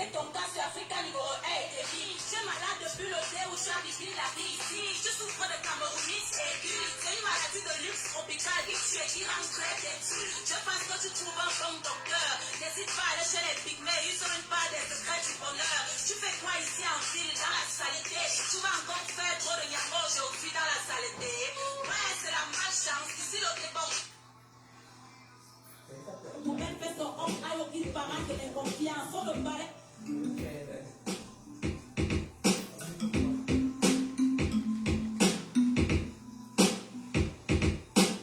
c'est ton cas, c'est Africa numéro 1 et demi. Je suis malade depuis le dé où je suis habitué la vie ici. Je souffre de camerounite aiguë. C'est une maladie de luxe tropicale qui tue et qui rend très têtu. Je pense que tu trouves un bon docteur. N'hésite pas à aller chez les pygmées, ils sont une part des secrets du bonheur. Tu fais quoi ici en ville, dans la saleté? Tu vas encore faire trop de yango aujourd'hui dans la saleté. Ouais, c'est la malchance. Ici le débat. Pour même faire son homme, aïe, aucune parent que l'inconfiance. On le balai.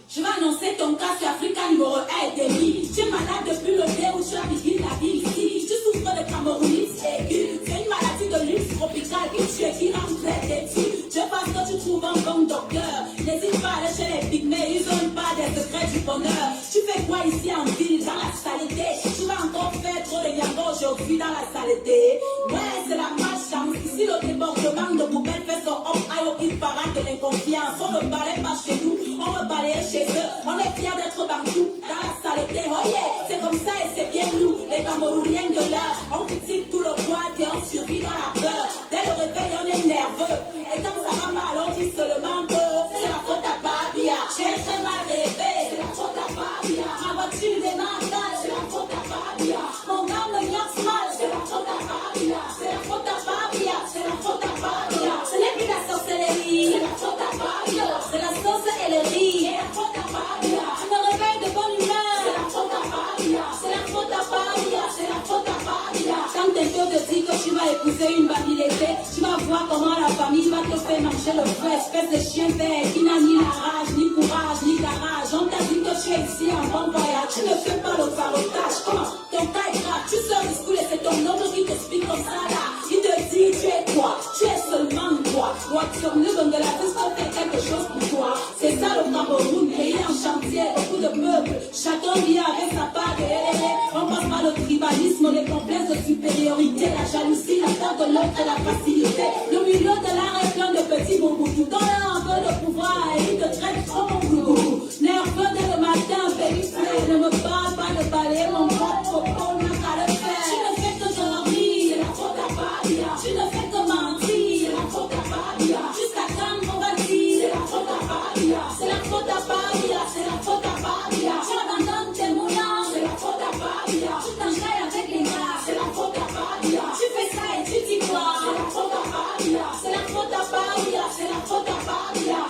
Je vais annoncer ton cas sur Africa numéro 1 et demi. Tu es malade depuis le dé où tu habites la ville ici. Tu souffres de camerounite aiguë. C'est une maladie de luxe tropicale qui tue et qui rend très têtu. Je pense que tu trouves un bon docteur. N'hésite pas à aller chez les pygmées, ils ont une part des secrets du bonheur. Tu fais quoi ici en ville, dans la saleté? Tu vas encore faire trop de yango aujourd'hui dans la saleté. Ouais, c'est la malchance. Ici le débordement de poubelle fait son homme aïe aucune parade de l'inconfiance. On ne balaye pas chez nous, on va balayer chez eux. On est fiers d'être partout dans la saleté. Oh yeah, c'est comme ça et c'est bien nous, les Camerounais de l'heure. On critique tout le poids et on survit dans la peur. Dès le réveil, on est nerveux. Et quand ça va mal, on dit seulement que c'est la faute à Babia. J'ai très mal rêvé, c'est la faute à Babia. Ma voiture est mentale, c'est la faute à Babia. Mon gars me niaque mal, c'est la faute à Babia. C'est la faute à Babia, c'est la faute à Babia. Ce n'est plus la sorcellerie, c'est la faute à Babia. C'est la sauce et le riz, c'est la faute à Babia. Je me réveille de bonne humeur, c'est la faute à Babia. C'est la faute à Babia, c'est la faute à Babia. Quand quelqu'un te dit que tu vas épouser une babilité, tu vas voir comment la famille va te faire manger le frais. Espèce de chien vert qui n'a ni la rage, ni courage, ni garage. On t'a dit que tu es ici en bon voyage. Tu ne fais pas le farotage. Comment ton cas est grave? Tu sors du school et c'est ton oncle qui t'explique comme ça là. Il te dit tu es quoi? Tu es seulement quoi? Watson, le bon de la vie, ça fait quelque chose pour toi. C'est ça le Cameroun, pays en chantier, beaucoup de meubles. Chacun vient avec sa part de LLA. On passe par le tribalisme, les complexes de supériorité, la jalousie, la peur de l'autre et la facilité. Le milieu de l'art est plein de petits boubous. Quand on a un peu de pouvoir, il te traite trop mon boulot. Nerveux dès le matin, périphrée. Ne me parle pas de balayer mon propre pôle, n'a qu'à le faire. Tu ne fais que dormir, c'est la faute à Babia. Tu ne fais que mentir, c'est la faute à Babia. Jusqu'à quand on va dire, c'est la faute à Babia. C'est la faute à Babia, c'est la faute à Babia. Tu abandonnes tes moulins, c'est la faute à Babia. Tu t'engailles avec les gars, c'est la faute à Babia. Tu fais ça et tu dis quoi? C'est la faute à Babia. C'est la faute à Babia, c'est la faute à Babia.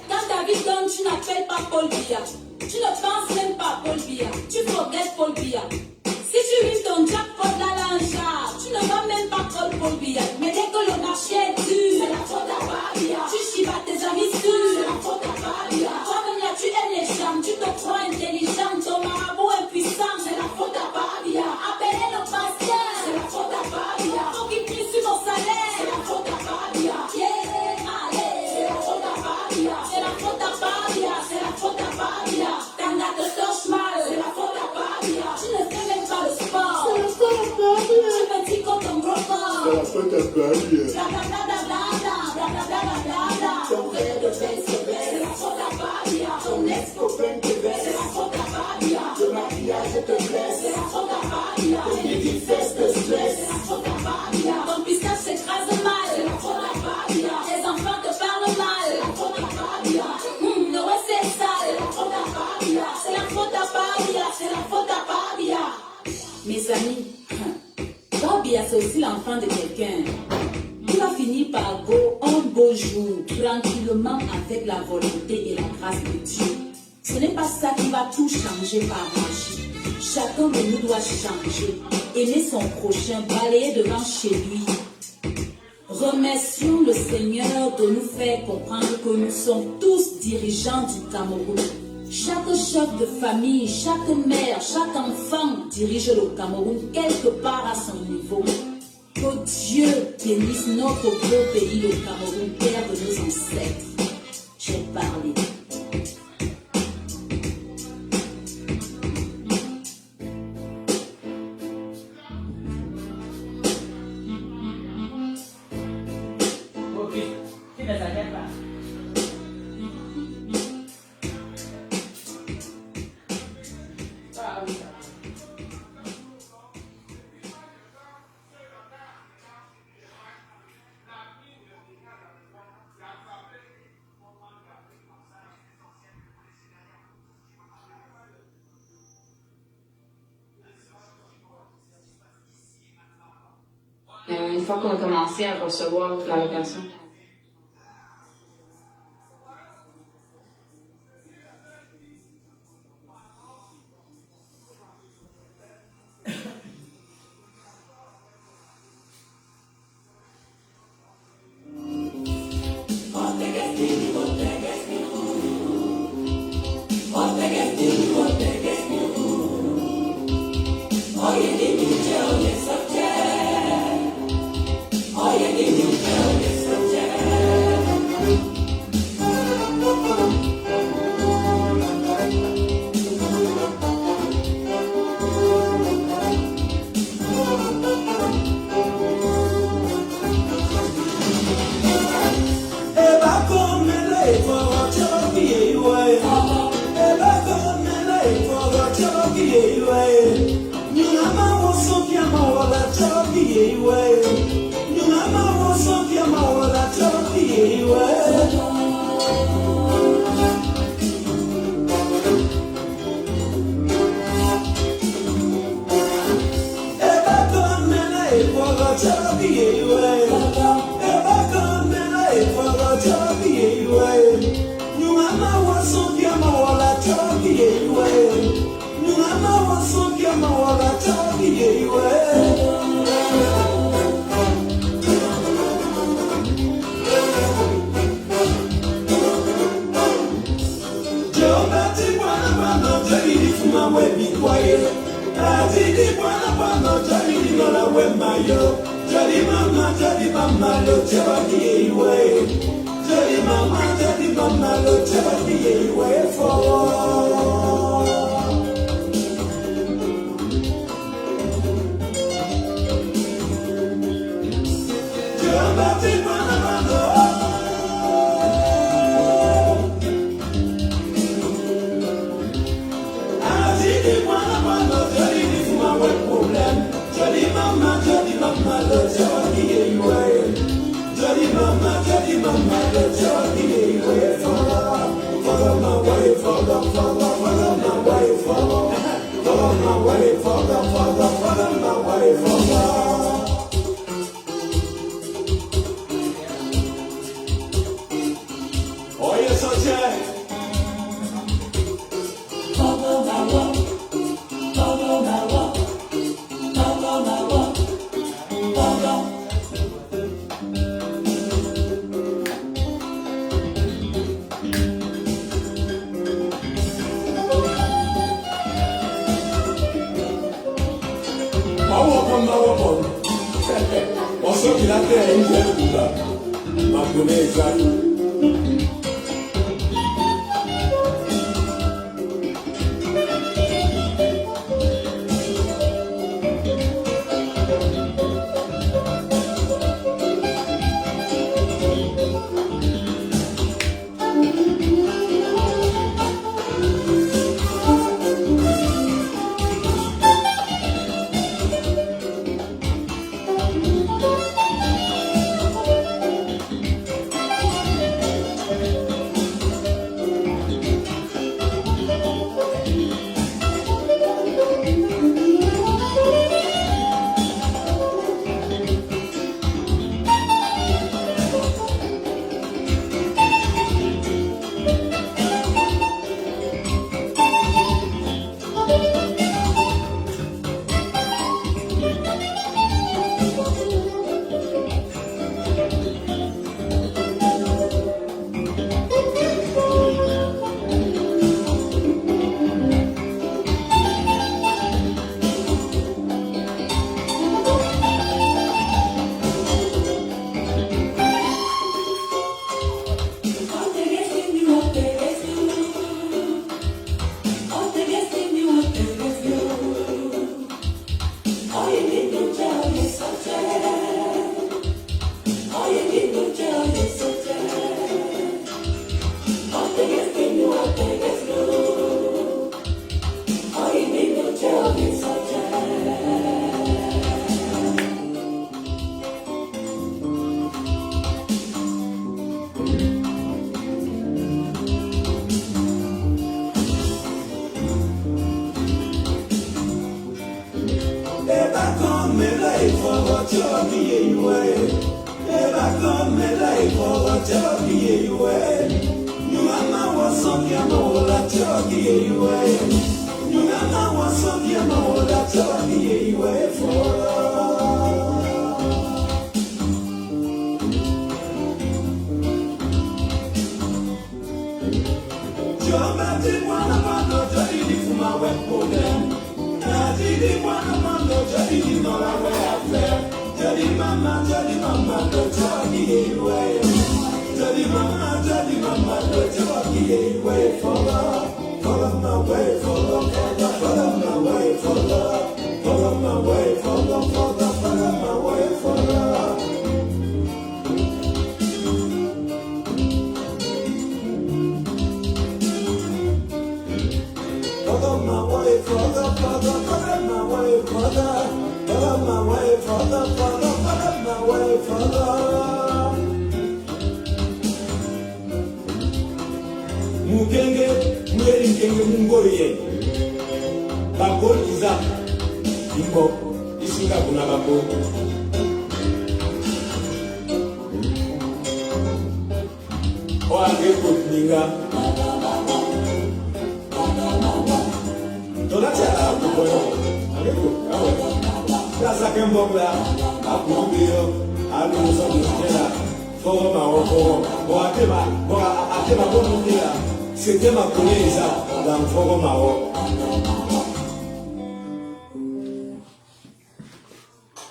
Quand ta vie donne, tu n'appelles pas Paul Biya. Tu ne penses même pas à Paul Biya. Tu forgets Paul Biya. Si tu vis ton jackpot là, tu ne vas même pas Paul Biya. Mais dès que le marché est dur, c'est la faute à Babia. Tu chivas tes amis sûrs, c'est la faute à Babia. Toi-même là, tu es méchant, tu te crois intelligent, ton marabout impuissant, c'est la faute à Babia. Appelez le pasteur, c'est la faute à Babia. Faut qu'il prie sur mon salaire, c'est la faute à Babia. Yeah, allez, c'est la faute à Babia. C'est la faute à Babia, c'est la faute à Babia. Tanda te torche mal, c'est la faute à Babia. Tu ne fais même pas le sport, c'est la faute à Babia. Tu me dis qu'on t'en gros corps, c'est la faute à Babia. Ton verre de belle se baisse, c'est la faute à Babia. Ton ex-copain te baisse, c'est la faute à Babia. Le maquillage te blesse, c'est la faute à Babia. Ton bébé fesse te stresse, c'est la faute à Babia. Ton pistache s'écrase mal, c'est la faute à Babia. Les enfants te parlent mal, c'est la faute à Babia. Le reste c'est sale, c'est la faute à Babia. C'est la faute à Babia, c'est la faute à Babia. Mes amis, Babia c'est aussi l'enfant de quelqu'un. Il va finir par go un beau jour, tranquillement avec la volonté et la grâce de Dieu. Ce n'est pas ça qui va tout changer par magie. Chacun de nous doit changer, aimer son prochain, balayer devant chez lui. Remercions le Seigneur de nous faire comprendre que nous sommes tous dirigeants du Cameroun. Chaque chef de famille, chaque mère, chaque enfant dirige le Cameroun quelque part à son niveau. Que Dieu bénisse notre beau pays, le Cameroun, terre de nos ancêtres. J'ai parlé. une fois qu'on a commencé à recevoir l'allocation.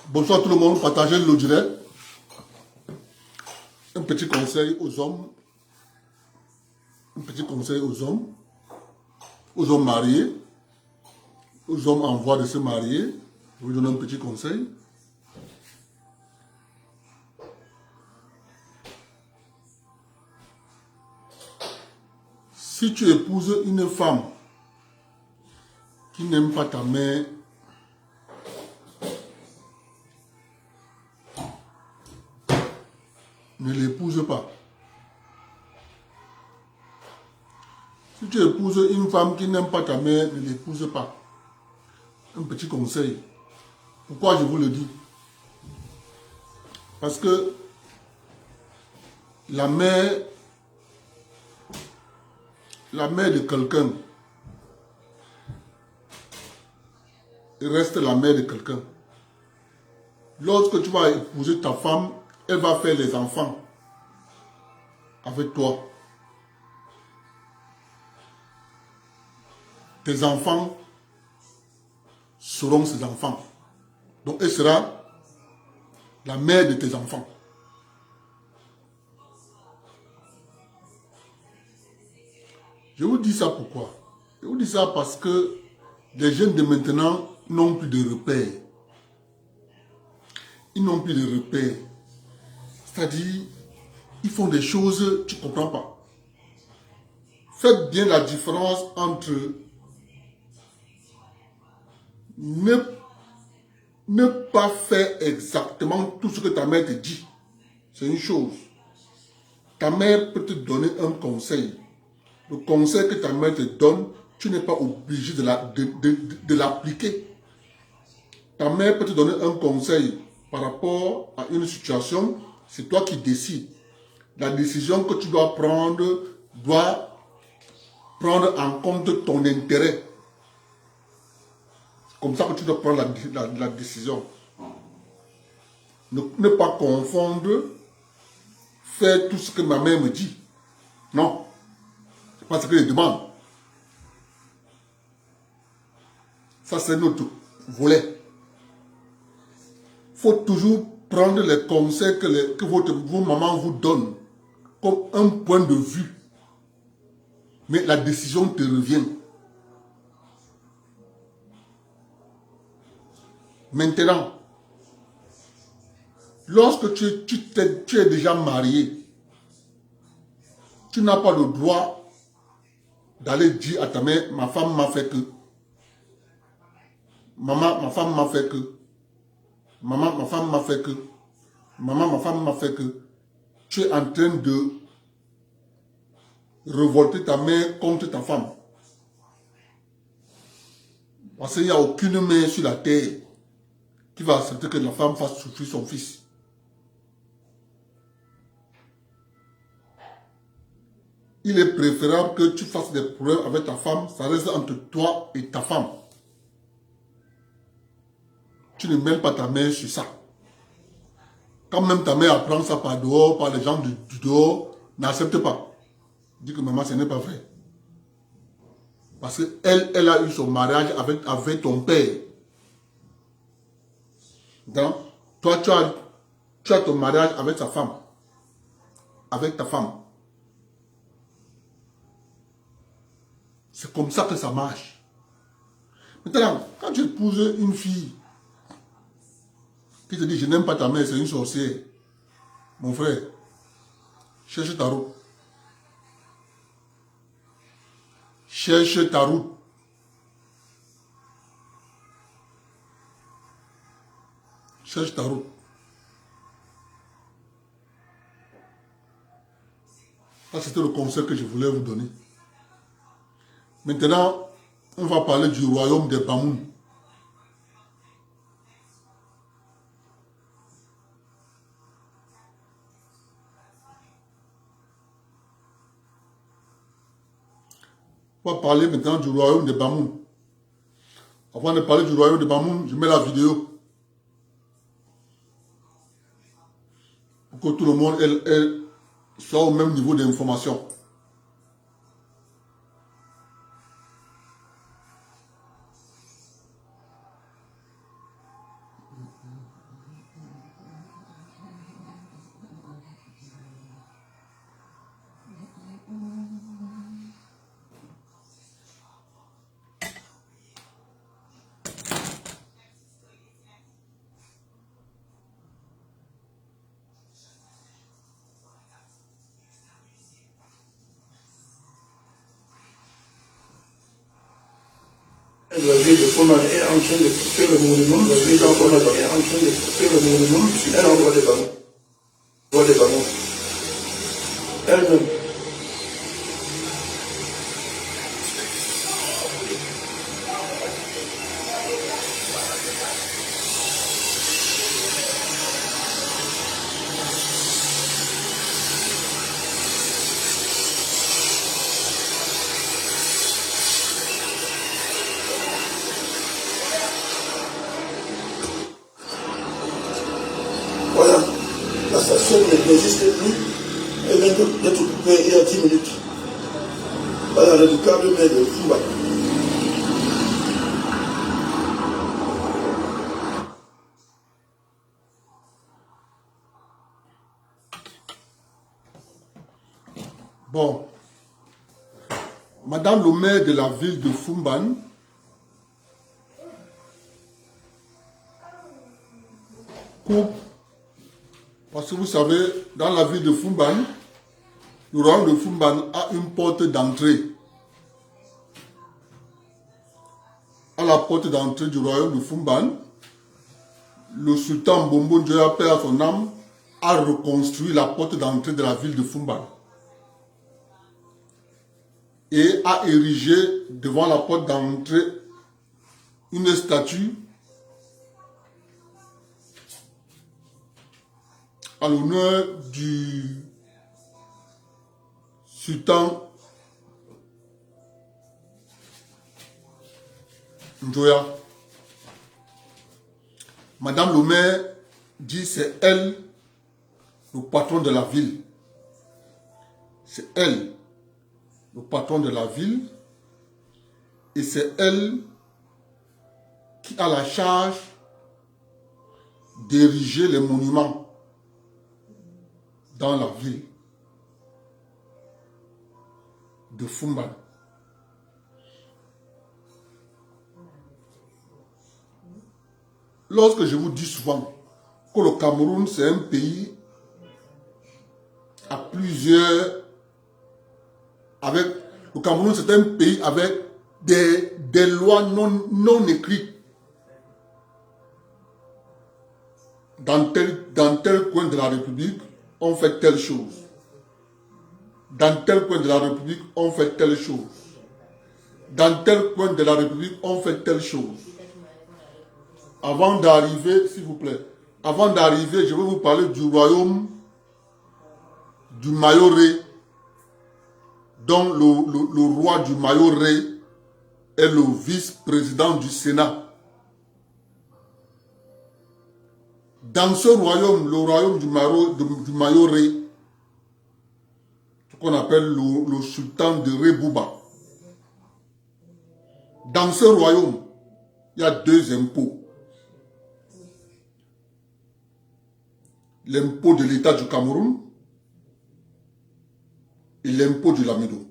Bonsoir tout le monde, partagez le direct. Un petit conseil aux hommes. Un petit conseil aux hommes mariés, aux hommes en voie de se marier. Je vais vous donner un petit conseil. Si tu épouses une femme qui n'aime pas ta mère, ne l'épouse pas. Si tu épouses une femme qui n'aime pas ta mère, ne l'épouse pas. Un petit conseil. Pourquoi je vous le dis? Parce que la mère de quelqu'un reste la mère de quelqu'un. Lorsque tu vas épouser ta femme, elle va faire les enfants avec toi. Tes enfants seront ses enfants. Donc elle sera la mère de tes enfants. Je vous dis ça pourquoi? Je vous dis ça parce que les jeunes de maintenant n'ont plus de repères. Ils n'ont plus de repères. C'est-à-dire, ils font des choses, tu ne comprends pas. Faites bien la différence entre ne pas faire exactement tout ce que ta mère te dit. C'est une chose. Ta mère peut te donner un conseil. Le conseil que ta mère te donne, tu n'es pas obligé de l'appliquer. Ta mère peut te donner un conseil par rapport à une situation, c'est toi qui décides. La décision que tu dois prendre en compte ton intérêt. C'est comme ça que tu dois prendre la décision. Ne pas confondre, faire tout ce que ma mère me dit. Non. C'est pas ce que je demande. Ça, c'est notre volet. Il faut toujours prendre les conseils que vos mamans vous donnent comme un point de vue. Mais la décision te revient. Maintenant, lorsque tu es déjà marié, tu n'as pas le droit d'aller dire à ta mère, ma femme m'a fait que. Maman, ma femme m'a fait que. Maman, ma femme m'a fait que. Maman, ma femme m'a fait que. Tu es en train de révolter ta mère contre ta femme. Parce qu'il n'y a aucune mère sur la terre qui va accepter que la femme fasse souffrir son fils. Il est préférable que tu fasses des problèmes avec ta femme, ça reste entre toi et ta femme. Tu ne mets pas ta mère sur ça. Quand même ta mère apprend ça par dehors, par les gens du dehors, n'accepte pas. Dis que maman, ce n'est pas vrai. Parce qu'elle, elle a eu son mariage avec ton père. Donc, toi, tu as ton mariage avec sa femme. Avec ta femme. C'est comme ça que ça marche. Maintenant, quand tu épouses une fille qui te dit, je n'aime pas ta mère, c'est une sorcière. Mon frère, cherche ta route. Cherche ta route. Cherche ta route. Ça, c'était le conseil que je voulais vous donner. Maintenant, on va parler du royaume des Bamoun. On va parler maintenant du royaume des Bamoun. Avant de parler du royaume des Bamoun, je mets la vidéo. Pour que tout le monde soit au même niveau d'information. La ville de Fomane est en train de couper le monument. La ville de Fomane est en train de couper le monument. Elle envoie des ballons. Envoie des ballons. Elle-même. Voilà, la station n'existe plus. Elle vient d'être occupée il y a 10 minutes. Voilà, le câble de Fumba. Bon, Madame le maire de la ville de Fumban coupe, parce que vous savez, dans la ville de Fumban, le royaume de Fumban a une porte d'entrée. À la porte d'entrée du royaume de Fumban, le sultan Bombo Njoya, paix à son âme, a reconstruit la porte d'entrée de la ville de Fumban. Et a érigé devant la porte d'entrée une statue à l'honneur du sultan Njoya. Madame le maire dit c'est elle le patron de la ville. C'est elle le patron de la ville, et c'est elle qui a la charge d'ériger les monuments dans la ville de Fumban. Lorsque je vous dis souvent que le Cameroun c'est un pays à plusieurs... Le Cameroun, c'est un pays avec des lois non écrites. Dans tel coin de la République, on fait telle chose. Dans tel coin de la République, on fait telle chose. Dans tel coin de la République, on fait telle chose. avant d'arriver, s'il vous plaît, avant d'arriver, je vais vous parler du royaume du Mayoré, dont le roi du Mayoré est le vice-président du Sénat. Dans ce royaume, le royaume du Mayoré, ce qu'on appelle le sultan de Rebouba, dans ce royaume, il y a deux impôts. L'impôt de l'État du Cameroun et l'impôt du Lamido.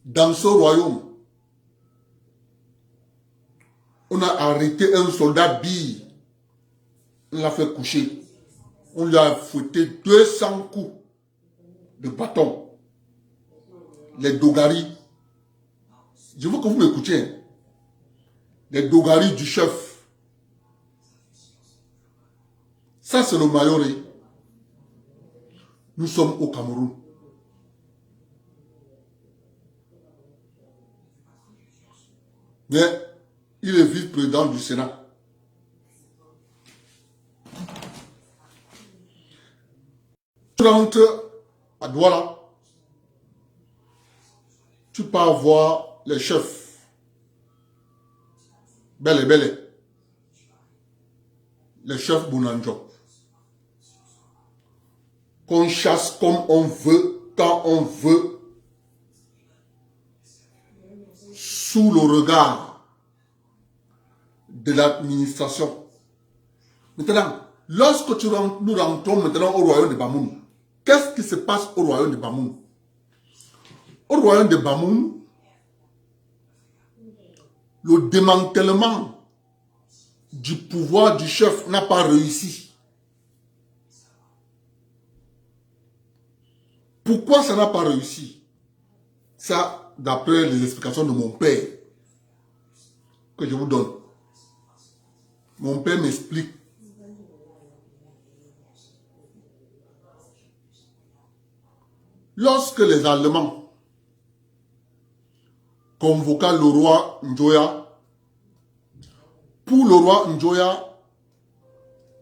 Dans ce royaume, on a arrêté un soldat bille. On l'a fait coucher. On lui a fouetté 200 coups de bâton. Les Dogari. Je veux que vous m'écoutiez. Les Dogari du chef. Ça, c'est le Mayoré. Nous sommes au Cameroun. Mais il est vice-président du Sénat. Tu rentres à Douala. Tu pars voir les chefs. Belle. Les chefs Bounanjo. Qu'on chasse comme on veut, quand on veut, sous le regard de l'administration. Maintenant, lorsque nous rentrons maintenant au royaume de Bamoun, qu'est-ce qui se passe au royaume de Bamoun? Au royaume de Bamoun, le démantèlement du pouvoir du chef n'a pas réussi. Pourquoi ça n'a pas réussi? Ça, d'après les explications de mon père, que je vous donne. Mon père m'explique. Lorsque les Allemands convoquaient le roi Njoya, pour le roi Njoya,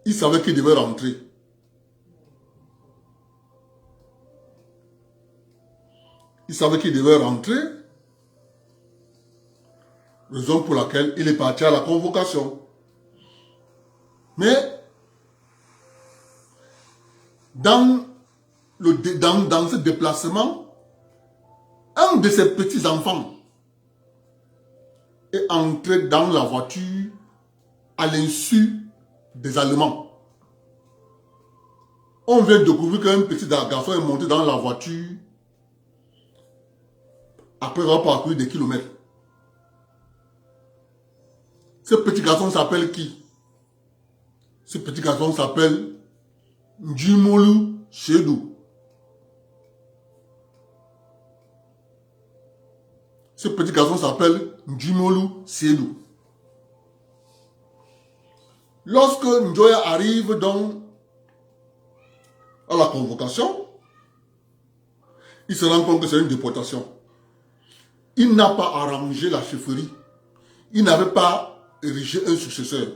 il savait qu'il devait rentrer. Il savait qu'il devait rentrer, raison pour laquelle il est parti à la convocation. Mais, dans ce déplacement, un de ses petits-enfants est entré dans la voiture à l'insu des Allemands. On vient de découvrir qu'un petit garçon est monté dans la voiture après avoir parcouru des kilomètres. Ce petit garçon s'appelle qui? Ce petit garçon s'appelle Njimolu Chedou. Ce petit garçon s'appelle Njimolu Chedou. Lorsque Njoya arrive donc à la convocation, il se rend compte que c'est une déportation. Il n'a pas arrangé la chefferie. Il n'avait pas érigé un successeur.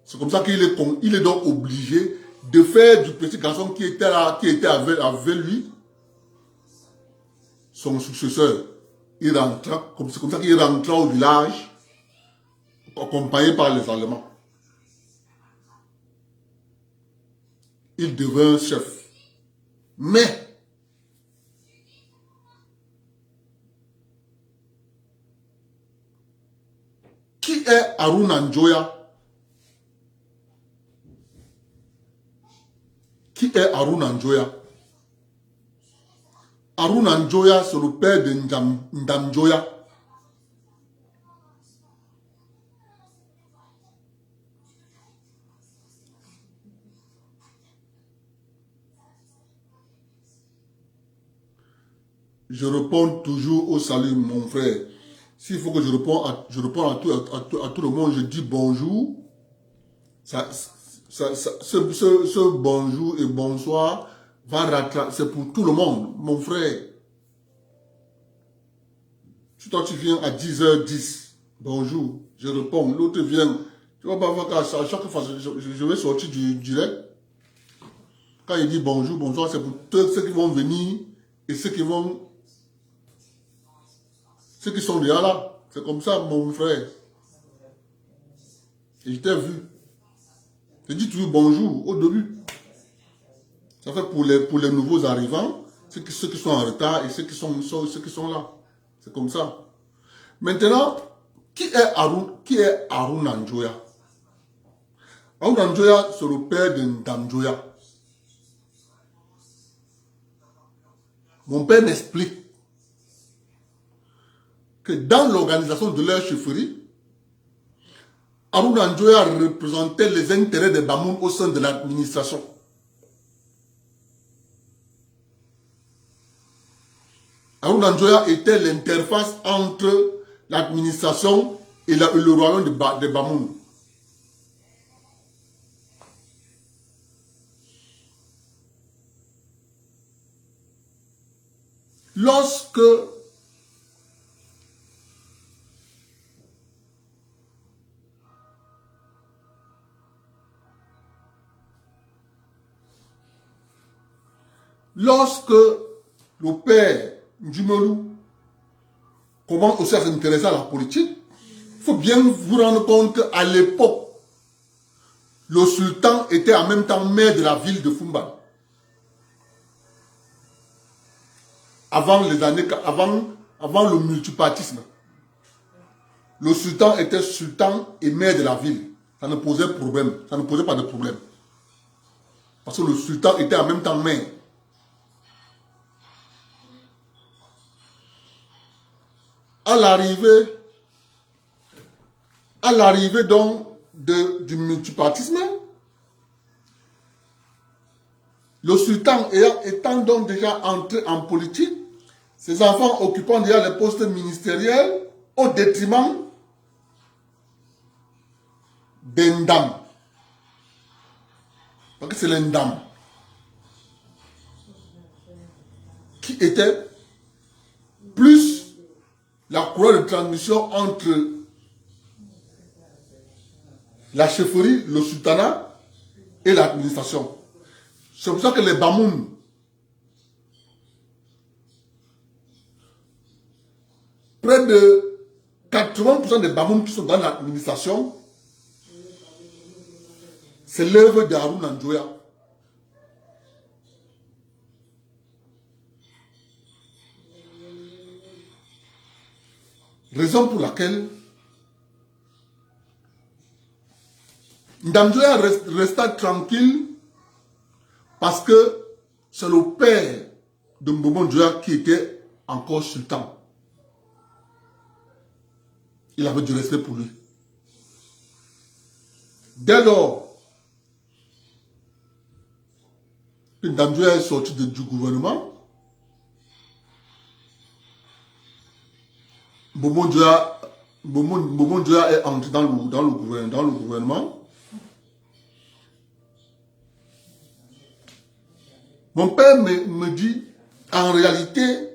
C'est comme ça qu'il est donc obligé de faire du petit garçon qui était là, qui était avec lui, son successeur. Il rentra, c'est comme ça qu'il rentra au village, accompagné par les Allemands. Il devint chef. Mais, qui est Haruna Njoya? Qui est Haruna Njoya? Haruna Njoya, c'est le père de Ndam Njoya. Je réponds toujours au salut, mon frère. S'il faut que je réponds à tout le monde, je dis bonjour. Ce bonjour et bonsoir va rattraper, c'est pour tout le monde, mon frère. Si toi tu viens à 10h10, bonjour, je réponds. L'autre vient. Tu vas pas voir qu'à chaque fois, je vais sortir du direct. Quand il dit bonjour, bonsoir, c'est pour tous ceux qui vont venir et ceux qui sont déjà là. C'est comme ça, mon frère. Et je t'ai vu. Je dis toujours bonjour au début. Ça fait pour les nouveaux arrivants, ceux qui sont en retard et ceux qui sont là. C'est comme ça. Maintenant, qui est Haruna Njoya? Haruna Njoya, c'est le père de Ndam Njoya. Mon père m'explique que dans l'organisation de leur chefferie, Haruna Njoya représentait les intérêts des Bamoun au sein de l'administration. Haruna Njoya était l'interface entre l'administration et le royaume des Bamoun. Lorsque le père Ndjimolou commence aussi à s'intéresser à la politique, il faut bien vous rendre compte qu'à l'époque, le sultan était en même temps maire de la ville de Fumba. Avant le multipartisme. Le sultan était sultan et maire de la ville. Ça ne posait pas de problème. Parce que le sultan était en même temps maire. À l'arrivée donc du multipartisme, le sultan étant donc déjà entré en politique, ses enfants occupant déjà les postes ministériels au détriment des Ndam. Parce que c'est les Ndam qui était plus la couleur de transmission entre la chefferie, le sultanat et l'administration. C'est pour ça que les Bamoun, près de 80% des Bamoun qui sont dans l'administration, c'est l'œuvre de Haruna Njoya. Raison pour laquelle Ndam Njoya resta tranquille parce que c'est le père de Mbombo Njoya qui était encore sultan. Il avait du respect pour lui. Dès lors que Ndam Njoya est sorti du gouvernement, Mbombo Njoya est entré dans le gouvernement. Mon père me dit, en réalité,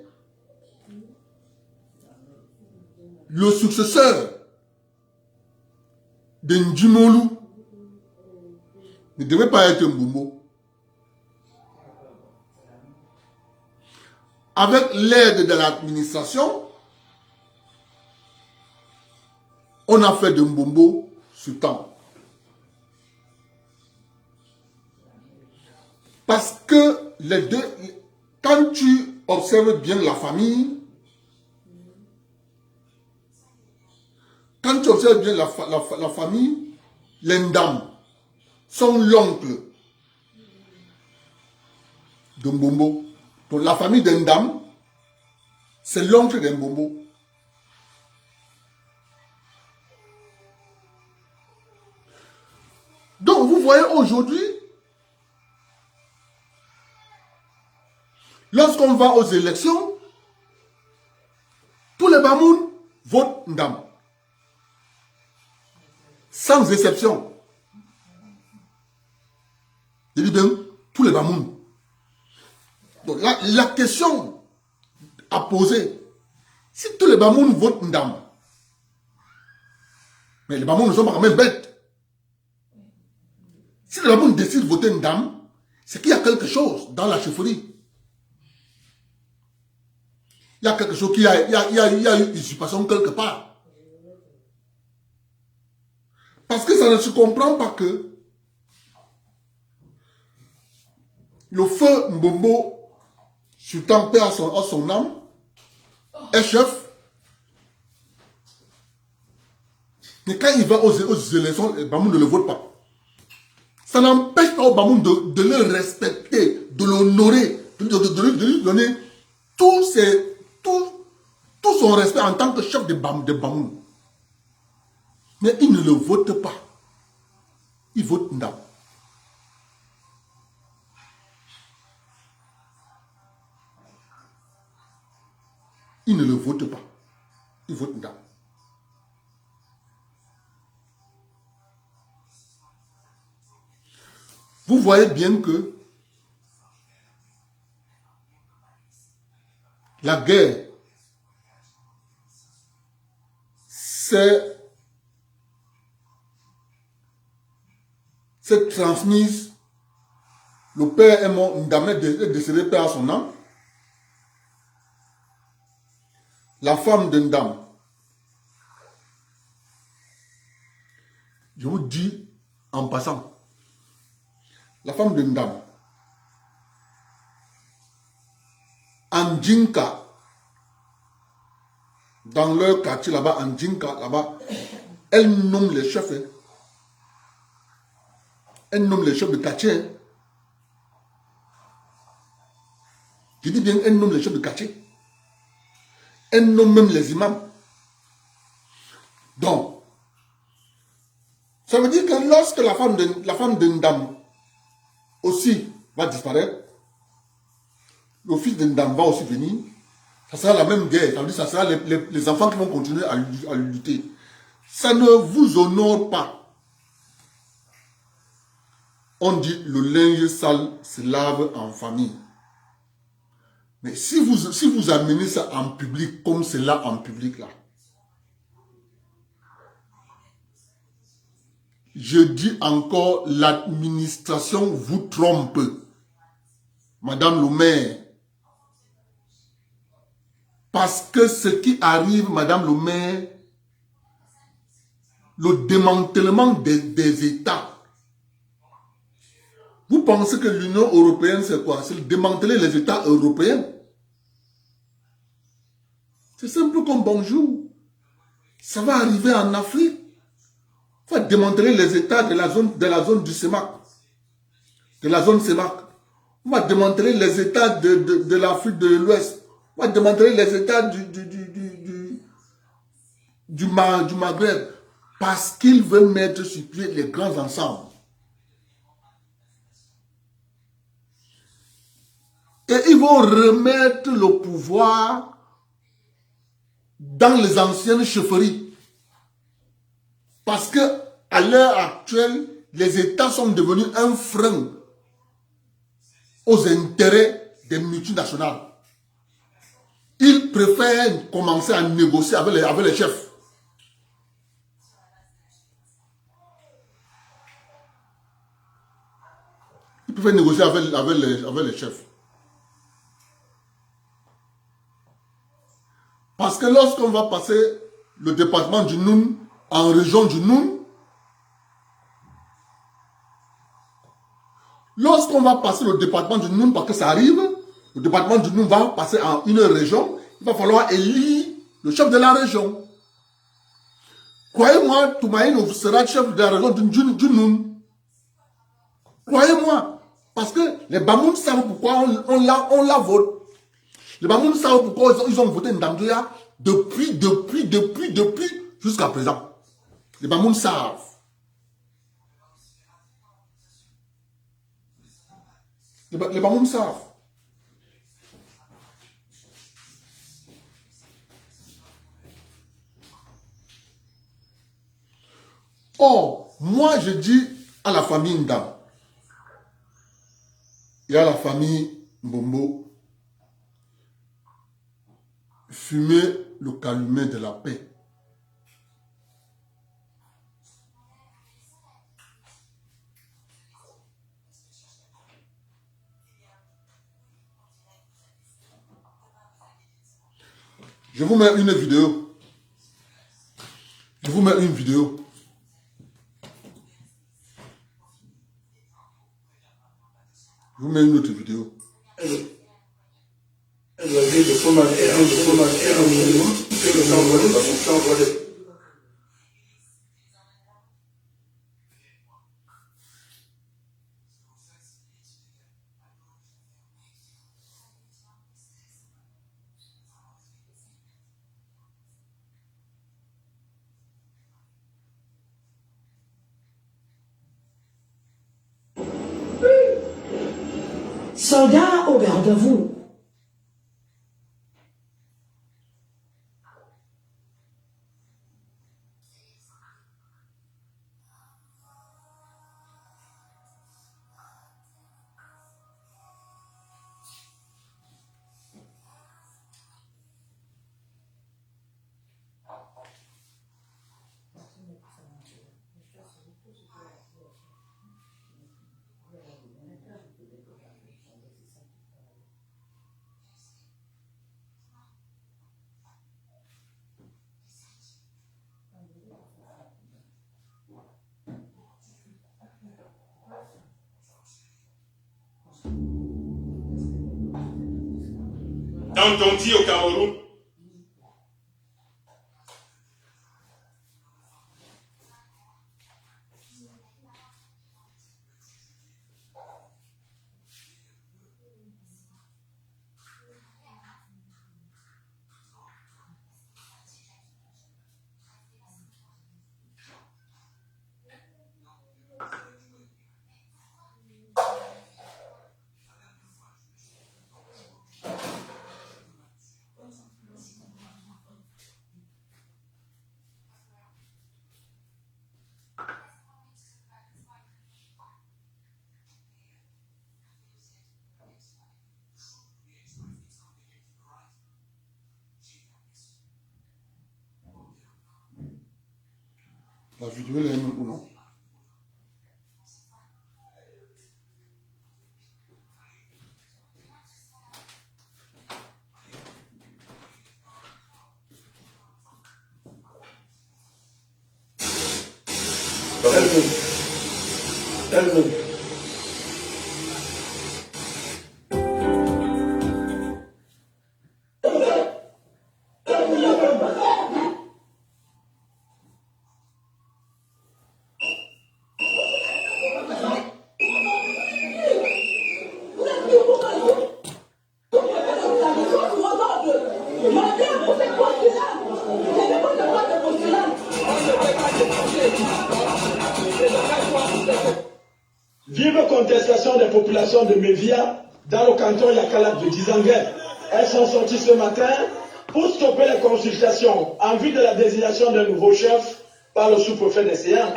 le successeur de Ndjimolou ne devait pas être Mbombo. Avec l'aide de l'administration, on a fait de Mbombo sultan. Parce que les deux, quand tu observes bien la famille, la famille, les Ndam sont l'oncle de Mbombo. Donc la famille des Ndam, c'est l'oncle de Mbombo. Donc vous voyez aujourd'hui, lorsqu'on va aux élections, tous les Bamoun votent Ndam. Sans exception. Je dis bien, tous les Bamoun. Donc la question à poser, Si tous les Bamoun votent Ndam, mais les Bamoun ne sont pas quand même bêtes. Si les Bamoun décident de voter Ndam, c'est qu'il y a quelque chose dans la chefferie. Il y a quelque chose il y a une usurpation quelque part. Parce que ça ne se comprend pas que le feu Mbombo, sultan paix à son âme, est chef. Mais quand il va aux élections, les Bamoun ne le votent pas. Ça n'empêche pas aux Bamoun de le respecter, de l'honorer, de lui donner tout son respect en tant que chef de Bamoun. Mais il ne le vote pas. Il vote Ndam. Il ne le vote pas. Il vote Ndam. Vous voyez bien que la guerre s'est transmise. Le père est mort, Ndam est décédé, père à son âme. La femme de Ndam, je vous dis en passant, la femme de Ndam, en Djinka, dans leur quartier là-bas, en Djinka, là-bas, elle nomme les chefs. Elle nomme les chefs de quartier. Je dis bien, elle nomme les chefs de quartier. Elle nomme même les imams. Donc, ça veut dire que lorsque la femme de Ndam aussi va disparaître, le fils de Ndam va aussi venir, ça sera la même guerre. Ça veut dire que ça sera les enfants qui vont continuer à lutter. Ça ne vous honore pas. On dit le linge sale se lave en famille. Mais si vous amenez ça en public, comme c'est là en public là, je dis encore, l'administration vous trompe. Madame le maire. Parce que ce qui arrive, Madame le maire, le démantèlement des États. Vous pensez que l'Union européenne, c'est quoi? C'est démanteler les États européens. C'est simple comme bonjour. Ça va arriver en Afrique. Il faut démanteler les États de la zone du CEMAC. De la zone CEMAC. On va démanteler les États de l'Afrique de l'Ouest. On va démanteler les États du Maghreb. Parce qu'ils veulent mettre sur pied les grands ensembles. Et ils vont remettre le pouvoir dans les anciennes chefferies. Parce que à l'heure actuelle, les États sont devenus un frein aux intérêts des multinationales. Ils préfèrent commencer à négocier avec les chefs. Ils préfèrent négocier avec les chefs. Parce que lorsqu'on va passer le département du Noun en région du Noun, lorsqu'on va passer le département du Noun, parce que ça arrive, le département du Noun va passer en une région, il va falloir élire le chef de la région. Croyez-moi, Toumaïno sera chef de la région du Noun. Croyez-moi. Parce que les Bamoun savent pourquoi on la vote. Les Bamoun savent pourquoi ils ont voté Ndamdouya depuis jusqu'à présent. Les Bamoun savent. Les Bamoun savent. Or, moi je dis à la famille Ndam et à la famille Mbombo, fumer le calumet de la paix. Je vous mets une vidéo. Je vous mets une vidéo. Je vous mets une autre vidéo. Soldats au garde à vous. Dans Tonti au Cameroun, La vidéo est même ou non? Vive contestation des populations de Mévia dans le canton Yakalat de Dizanguet. Elles sont sorties ce matin pour stopper les consultations en vue de la désignation d'un nouveau chef par le sous-préfet des Séans.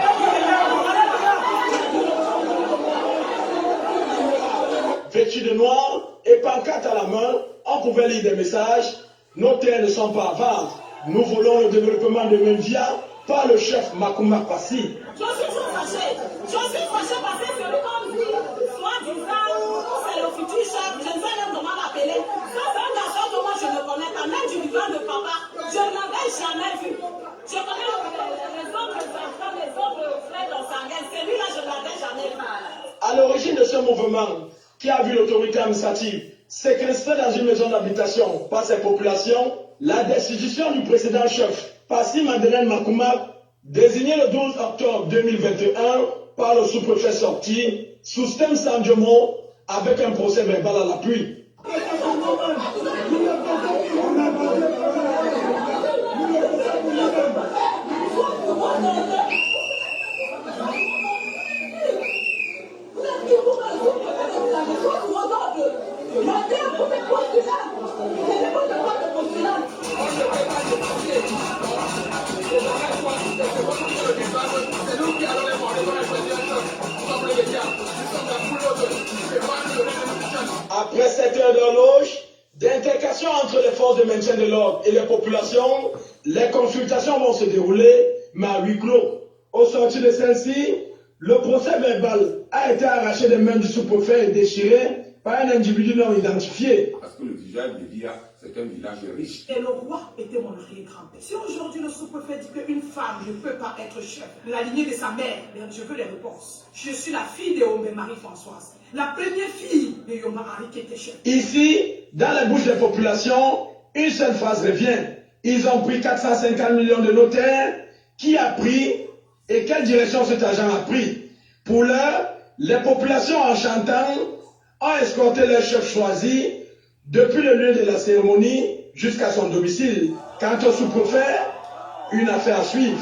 Vêtus de noir et pancarte à la main, on pouvait lire des messages. Nos terres ne sont pas à vendre. Nous voulons le développement de Mévia par le chef Makouma Passi. Je suis fâché. Je suis fâché parce que celui qu'on dit, soi-disant, c'est le futur chef, je ne sais même comment l'appeler. Ça, c'est un garçon que moi je ne connais pas, même du vivant de papa. Je ne l'avais jamais vu. Je connais les autres enfants, les autres frères dans sa gueule. Celui-là, je ne l'avais jamais vu. À l'origine de ce mouvement, qui a vu l'autorité administrative séquestrée dans une maison d'habitation par ses populations, la destitution du précédent chef, Passi Madeleine Makouma, désigné le 12 octobre 2021 par le sous-préfet sorti, Soustem Sandjomo, avec un procès verbal à l'appui. Après 7 heures d'horloge, communication entre les forces de maintien de l'ordre et les populations, les consultations vont se dérouler, mais à huis clos. Au sortir de celle-ci, le procès verbal a été arraché des mains du sous-préfet et déchiré par un individu non identifié. Parce que le village de Dia, c'est un village riche. Et le roi était mon arrière-grand-père. Si aujourd'hui le sous-préfet dit qu'une femme ne peut pas être chef de la lignée de sa mère, je veux les réponses. Je suis la fille de Ombe Marie-Françoise, la première fille de Yoma Henri qui était chef. Ici, dans la bouche des populations, une seule phrase revient. Ils ont pris 450 millions de notaires. Qui a pris et quelle direction cet argent a pris? Pour l'heure, les populations en chantant ont escorté leur chef choisi depuis le lieu de la cérémonie jusqu'à son domicile. Quant au sous-préfet, une affaire à suivre.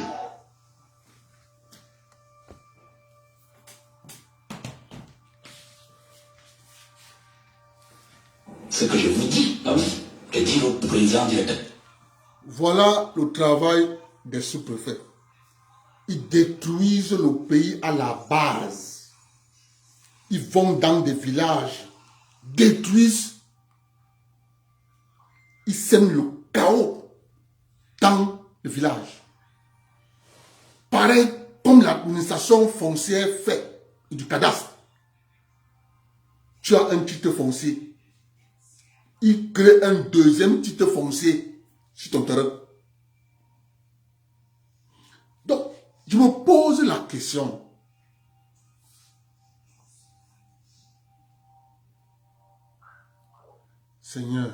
Ce que je vous dis, ah oui, que dit le président directeur. Voilà le travail des sous-préfets. Ils détruisent le pays à la base. Ils vont dans des villages, détruisent. Ils sèment le chaos dans le village. Pareil comme l'administration foncière fait du cadastre. Tu as un titre foncier. Il crée un deuxième titre foncier sur ton terrain. Donc, je me pose la question. Seigneur,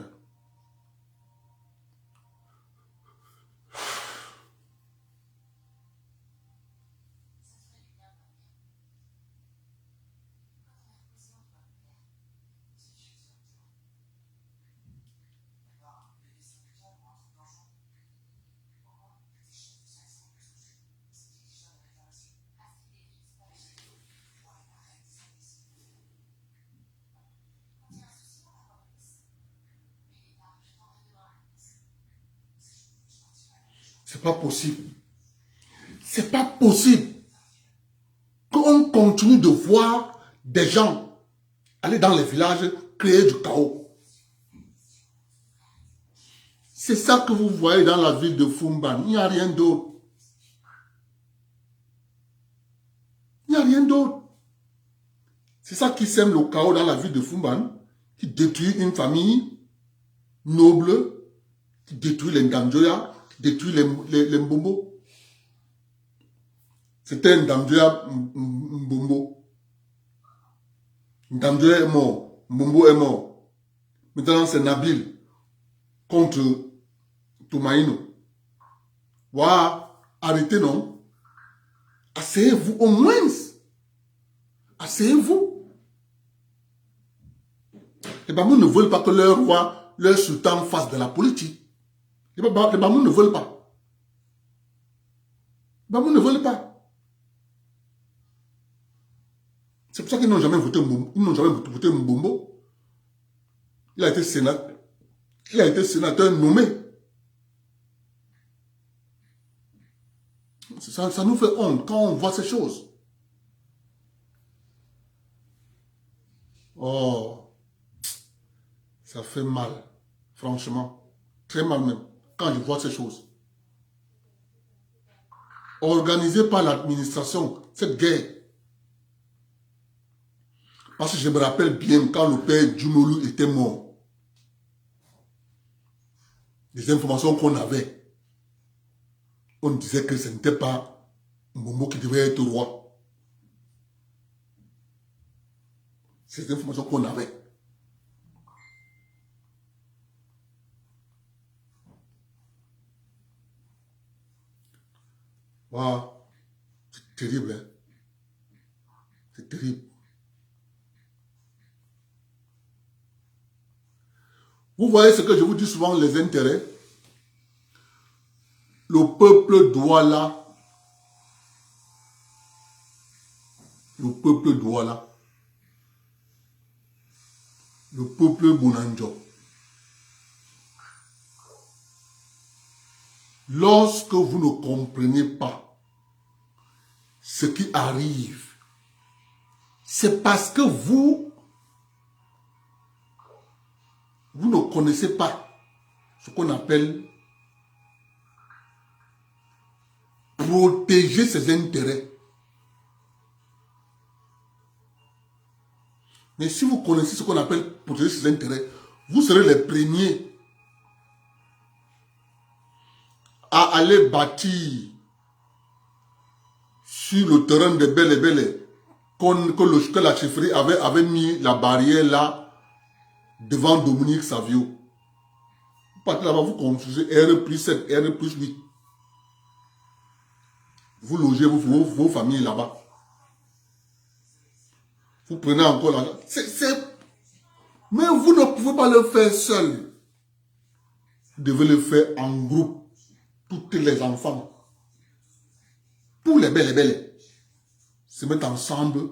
c'est pas possible. C'est pas possible qu'on continue de voir des gens aller dans les villages créer du chaos. C'est ça que vous voyez dans la ville de Fumban. Il n'y a rien d'autre. Il n'y a rien d'autre. C'est ça qui sème le chaos dans la ville de Fumban, qui détruit une famille noble, qui détruit les Ndamjoya, détruit les Mbombo. C'était un Ndamjoya Mbombo. Ndamjoya est mort. Mbombo est mort. Maintenant, c'est Nabil contre Toumaïno. Waouh, arrêtez non. Asseyez-vous au moins. Asseyez-vous. Les Bamous ne veulent pas que leur roi, leur sultan fasse de la politique. Les Bamous ne veulent pas. Les Bamous ne veulent pas. C'est pour ça qu'ils n'ont jamais voté Mbombo. Ils n'ont jamais voté Mbombo. Il a été sénateur. Il a été sénateur nommé. Ça nous fait honte quand on voit ces choses. Oh, ça fait mal, franchement, très mal même, quand je vois ces choses. Organisée par l'administration, cette guerre. Parce que je me rappelle bien quand le père Djumolu était mort. Les informations qu'on avait, on disait que ce n'était pas Mbombo qui devait être roi. C'est les informations qu'on avait. Waouh, c'est terrible, hein? C'est terrible. Vous voyez ce que je vous dis souvent, les intérêts. Le peuple Douala, le peuple Douala, le peuple Bounanjo. Lorsque vous ne comprenez pas ce qui arrive, c'est parce que vous ne connaissez pas ce qu'on appelle protéger ses intérêts. Mais si vous connaissez ce qu'on appelle protéger ses intérêts, vous serez les premiers à aller bâtir sur le terrain de Bel et Bel que la chefferie avait mis la barrière là devant Dominique Savio. Vous partez là-bas, vous construisez R+7, R+8. Vous logez vos familles là-bas. Vous prenez encore l'argent. Mais vous ne pouvez pas le faire seul. Vous devez le faire en groupe. Tous les enfants. Tous les belles. Se mettre ensemble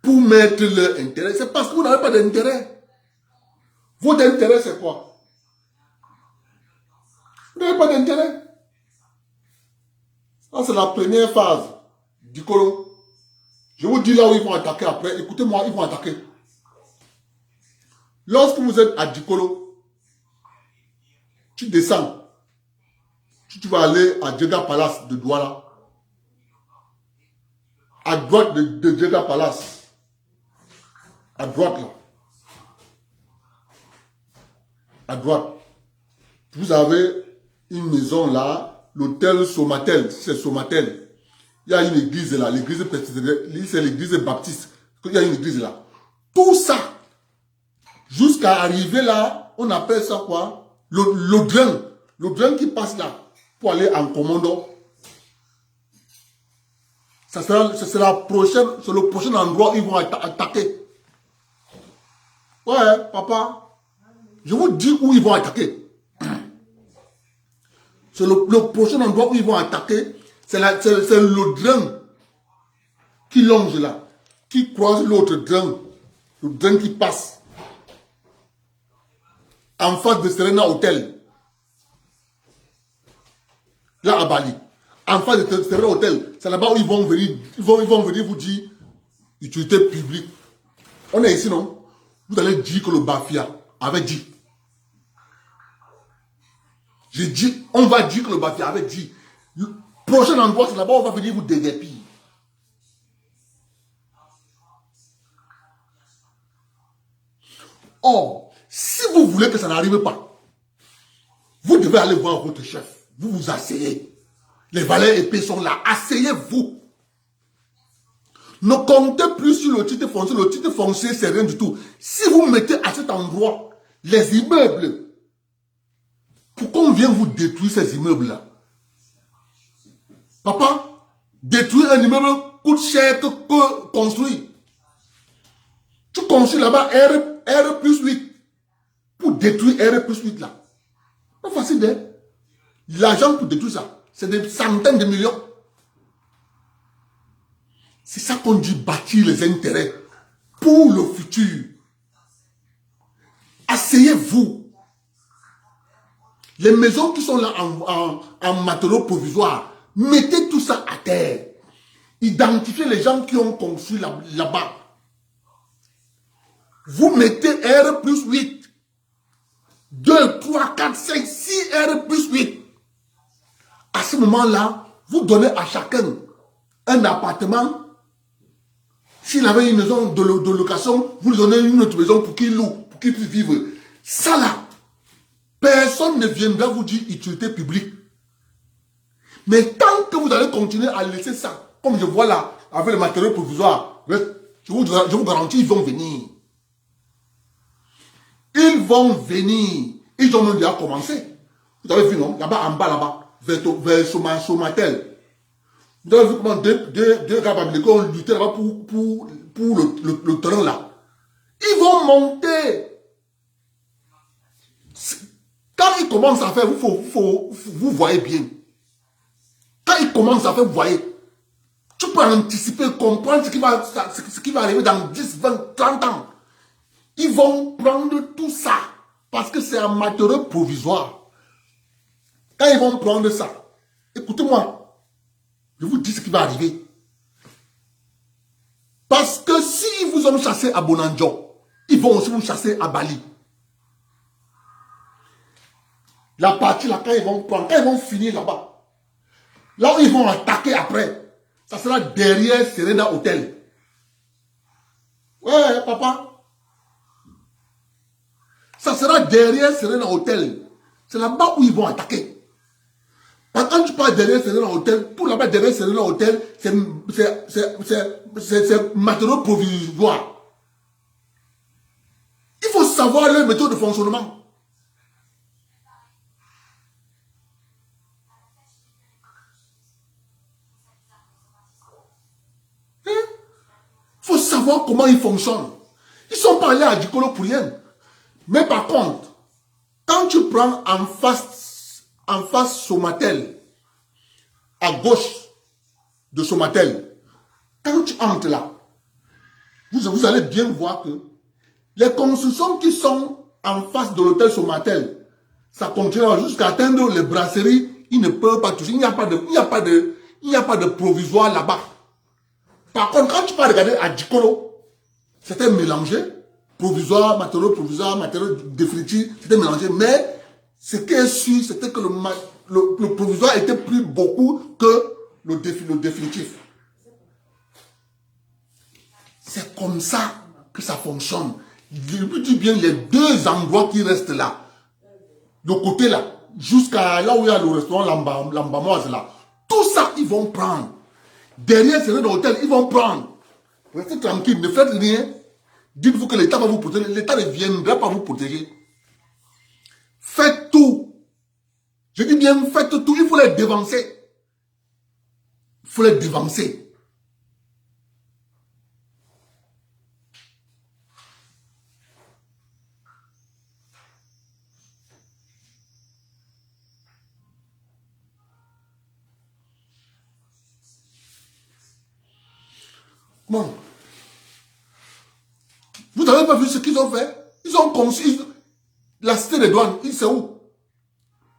pour mettre leur intérêt. C'est parce que vous n'avez pas d'intérêt. Votre intérêt, c'est quoi? Vous n'avez pas d'intérêt. Ça, c'est la première phase du colon. Je vous dis là où ils vont attaquer après. Écoutez-moi, ils vont attaquer. Lorsque vous êtes à Dikolo, tu descends. Tu vas aller à Djega Palace de Douala. À droite de Djega Palace. À droite là. À droite. Vous avez une maison là. L'hôtel Somatel. C'est Somatel. Il y a une église là, l'église presbytérienne, c'est l'église baptiste. Il y a une église là. Tout ça, jusqu'à arriver là, on appelle ça quoi? Le drain. Le drain qui passe là, pour aller en commando. C'est le prochain endroit où ils vont attaquer. Ouais, papa. Je vous dis où ils vont attaquer. C'est le prochain endroit où ils vont attaquer. C'est le drain qui longe là, qui croise l'autre drain, le drain qui passe en face de Serena Hotel, là à Bali, en face de Serena Hotel, c'est là-bas où ils vont venir, venir vous dire utilité publique. On est ici, non? Vous allez dire que le Bafia avait dit. J'ai dit, on va dire que le Bafia avait dit. Prochain endroit, c'est là-bas, on va venir vous déguerpir. Or, si vous voulez que ça n'arrive pas, vous devez aller voir votre chef. Vous vous asseyez. Les valeurs épées sont là. Asseyez-vous. Ne comptez plus sur le titre foncier. Le titre foncier, c'est rien du tout. Si vous mettez à cet endroit les immeubles, pourquoi on vient vous détruire ces immeubles-là? Papa, détruire un immeuble coûte cher que construire. Tu construis là-bas R+8 pour détruire R+8 là. Pas facile, hein? L'argent pour détruire ça, c'est des centaines de millions. C'est ça qu'on dit bâtir les intérêts pour le futur. Asseyez-vous. Les maisons qui sont là en matériaux provisoires, mettez tout ça à terre. Identifiez les gens qui ont construit là-bas. Vous mettez R+8. 2, 3, 4, 5, 6 R+8. À ce moment-là, vous donnez à chacun un appartement. S'il avait une maison de location, vous lui donnez une autre maison pour qu'il loue, pour qu'il puisse vivre. Ça là, personne ne viendra vous dire utilité publique. Mais tant que vous allez continuer à laisser ça, comme je vois là, avec le matériel provisoire, je vous garantis, ils vont venir. Ils vont venir. Ils ont même déjà commencé. Vous avez vu, non? Là-bas, en bas, là-bas, vers Somatel. Vous avez vu comment deux gars américains ont lutté là-bas pour le terrain là. Ils vont monter. Quand ils commencent à faire, vous voyez bien. Quand ils commencent à faire, vous voyez. Tu peux anticiper, comprendre ce qui va arriver dans 10, 20, 30 ans. Ils vont prendre tout ça. Parce que c'est un matériau provisoire. Quand ils vont prendre ça, écoutez-moi. Je vous dis ce qui va arriver. Parce que s'ils vous ont chassé à Bonanjo, ils vont aussi vous chasser à Bali. La partie là, quand ils vont prendre, quand ils vont finir là-bas, là où ils vont attaquer après, ça sera derrière Serena Hotel. Ouais, papa. Ça sera derrière Serena Hotel. C'est là-bas où ils vont attaquer. Quand tu parles derrière Serena Hotel, tout là-bas derrière Serena Hotel, c'est matériau provisoire. Il faut savoir leur méthode de fonctionnement. Il faut savoir comment ils fonctionnent. Ils ne sont pas allés à Djikolo pour rien. Mais par contre, quand tu prends en face Somatel, à gauche de Somatel, quand tu entres là, vous allez bien voir que les constructions qui sont en face de l'hôtel Somatel, ça continuera jusqu'à atteindre les brasseries, ils ne peuvent pas toucher, il n'y a pas de provisoire là-bas. Par contre, quand tu vas regarder à Djikolo, c'était mélangé, provisoire, matériaux définitifs, c'était mélangé, mais ce qui est sûr, c'était que le provisoire était plus beaucoup que le définitif. C'est comme ça que ça fonctionne. Je vous dis bien, les deux endroits qui restent là, de côté là, jusqu'à là où il y a le restaurant Lambamoise là, tout ça, ils vont prendre. Derrière, c'est l'hôtel, ils vont prendre. Restez tranquille, ne faites rien. Dites-vous que l'État va vous protéger. L'État ne viendra pas vous protéger. Faites tout. Je dis bien, faites tout. Il faut les dévancer. Il faut les dévancer. Bon. Vous n'avez pas vu ce qu'ils ont fait? Ils ont conçu la cité des douanes. Ils sont où?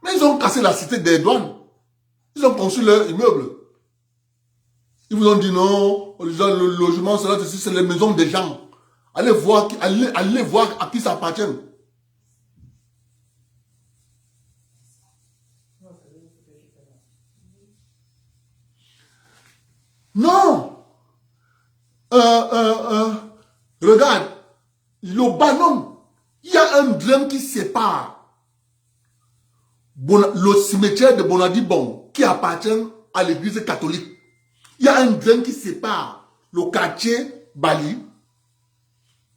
Mais ils ont cassé la cité des douanes. Ils ont conçu leur immeuble. Ils vous ont dit non, le logement, c'est les maisons des gens. Allez voir à qui ça appartient. Non. Regarde, le Banon, il y a un drain qui sépare le cimetière de Bonadibon qui appartient à l'église catholique. Il y a un drain qui sépare le quartier Bali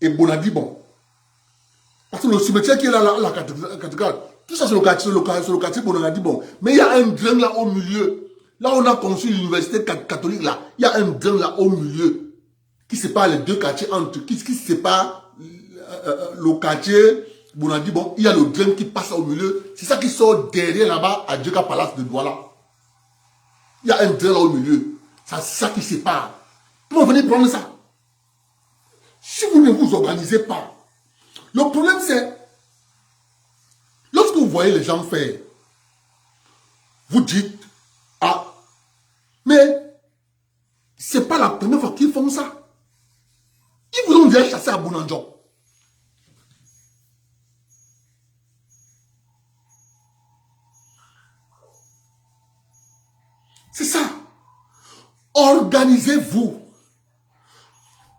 et Bonadibon. Parce que le cimetière qui est là, la cathédrale, tout ça c'est le quartier Bonadibon. Mais il y a un drain là au milieu. Là on a construit l'université catholique là. Il y a un drain là au milieu qui sépare les deux quartiers entre qui sépare le quartier Bonadibon. Il y a le drain qui passe au milieu. C'est ça qui sort derrière là-bas à Djeka Palace de Douala. Il y a un drain là au milieu. C'est ça qui sépare. Comment venez prendre ça? Si vous ne vous organisez pas, le problème c'est, lorsque vous voyez les gens faire, vous dites, ah, mais c'est pas la première fois qu'ils font ça. Ils vous ont déjà chassé à Bounandjo. C'est ça. Organisez-vous.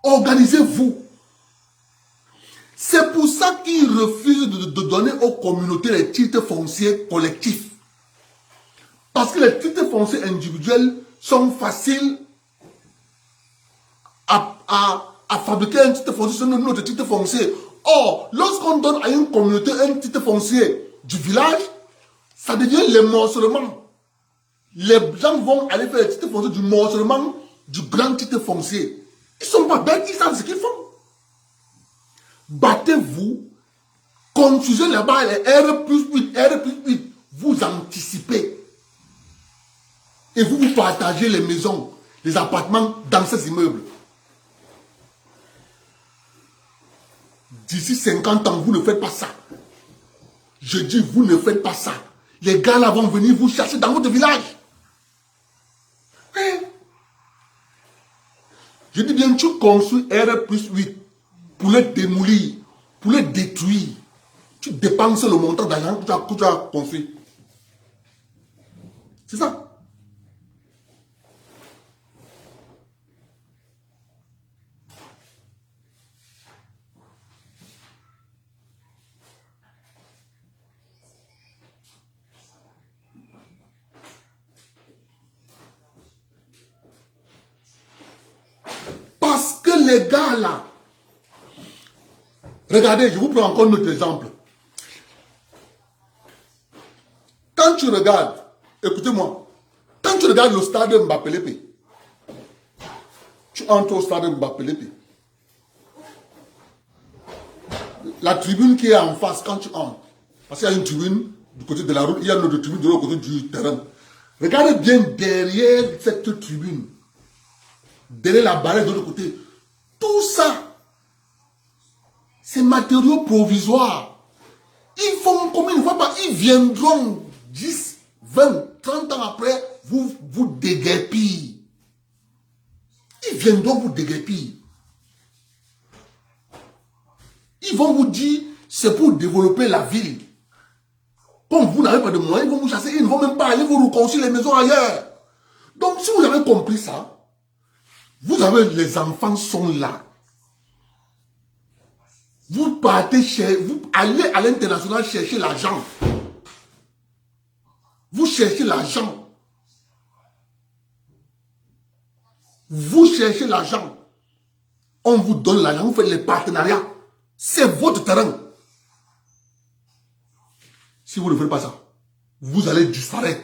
Organisez-vous. C'est pour ça qu'ils refusent de donner aux communautés les titres fonciers collectifs. Parce que les titres fonciers individuels sont faciles à fabriquer un titre foncier sur notre titre foncier. Or, lorsqu'on donne à une communauté un titre foncier du village, ça devient le morcellement. Les gens vont aller faire le titre foncier du morcellement du grand titre foncier. Ils ne sont pas bêtes, ils savent ce qu'ils font. Battez-vous, confusez là-bas les R+8, vous anticipez. Et vous partagez les maisons, les appartements dans ces immeubles. D'ici 50 ans, vous ne faites pas ça. Je dis, vous ne faites pas ça. Les gars là vont venir vous chercher dans votre village. Je dis bien, tu construis R+8 pour les démolir, pour les détruire. Tu dépenses le montant d'argent que tu as construit. C'est ça. Parce que les gars là, regardez, je vous prends encore notre exemple. Quand tu regardes, écoutez-moi, quand tu regardes le stade Mbappé Lepe, tu entres au stade Mbappé Lepe, la tribune qui est en face quand tu entres, parce qu'il y a une tribune du côté de la route, il y a une autre tribune de l'autre côté du terrain. Regardez bien derrière cette tribune, derrière la barrière de l'autre côté, tout ça, c'est matériaux provisoires. Ils font comme une fois pas, ils viendront 10, 20, 30 ans après, vous déguerpir. Ils viendront vous déguerpir. Ils vont vous dire, c'est pour développer la ville. Comme vous n'avez pas de moyens, ils vont vous chasser, ils ne vont même pas aller vous reconstruire les maisons ailleurs. Donc si vous avez compris ça, vous avez, les enfants sont là. Vous partez vous allez à l'international chercher l'argent. Vous cherchez l'argent. Vous cherchez l'argent. On vous donne l'argent, vous faites les partenariats. C'est votre terrain. Si vous ne faites pas ça, vous allez disparaître.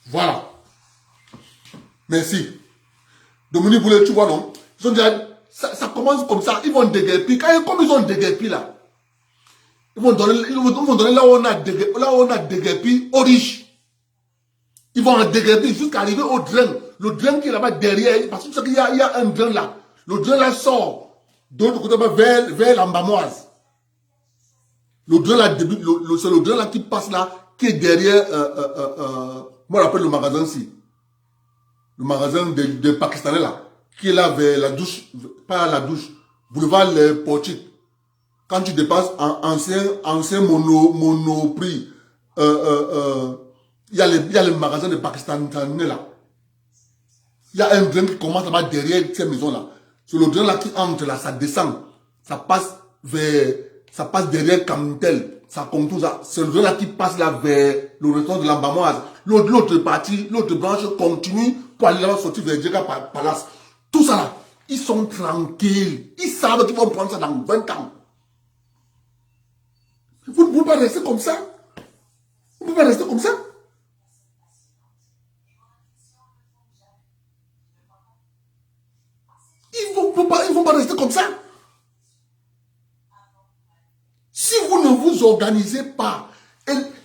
Voilà. Merci. Dominique Boulet, tu vois, non? Ils ont dit, ça commence comme ça. Ils vont déguerpir. Comme ils ont déguerpi là, ils vont donner là où on a déguerpi aux riches. Ils vont en déguerpir jusqu'à arriver au drain. Le drain qui est là-bas derrière, parce qu'il y a un drain là. Le drain là sort de l'autre côté vers l'Ambamoise. Le drain là, c'est le drain là qui passe là, qui est derrière, moi j'appelle le magasin ici. Le magasin des Pakistanais là, qui est là vers la douche, pas la douche, boulevard les Portiques. Quand tu dépasses ancien monoprix, il y a le magasin des Pakistanais là. Il y a un drain qui commence là-bas derrière ces maisons-là. C'est le drain là qui entre là, ça descend. Ça passe derrière Camutel. Ça contourne ça. C'est le drain là qui passe là vers le restaurant de l'Ambamoise. L'autre partie, l'autre branche continue pour aller là-bas sortir vers Djeka Palace. Tout ça là, ils sont tranquilles. Ils savent qu'ils vont prendre ça dans 20 ans. Vous ne pouvez pas rester comme ça. Vous ne pouvez pas rester comme ça. Ils vont pas rester comme ça. Si vous ne vous organisez pas,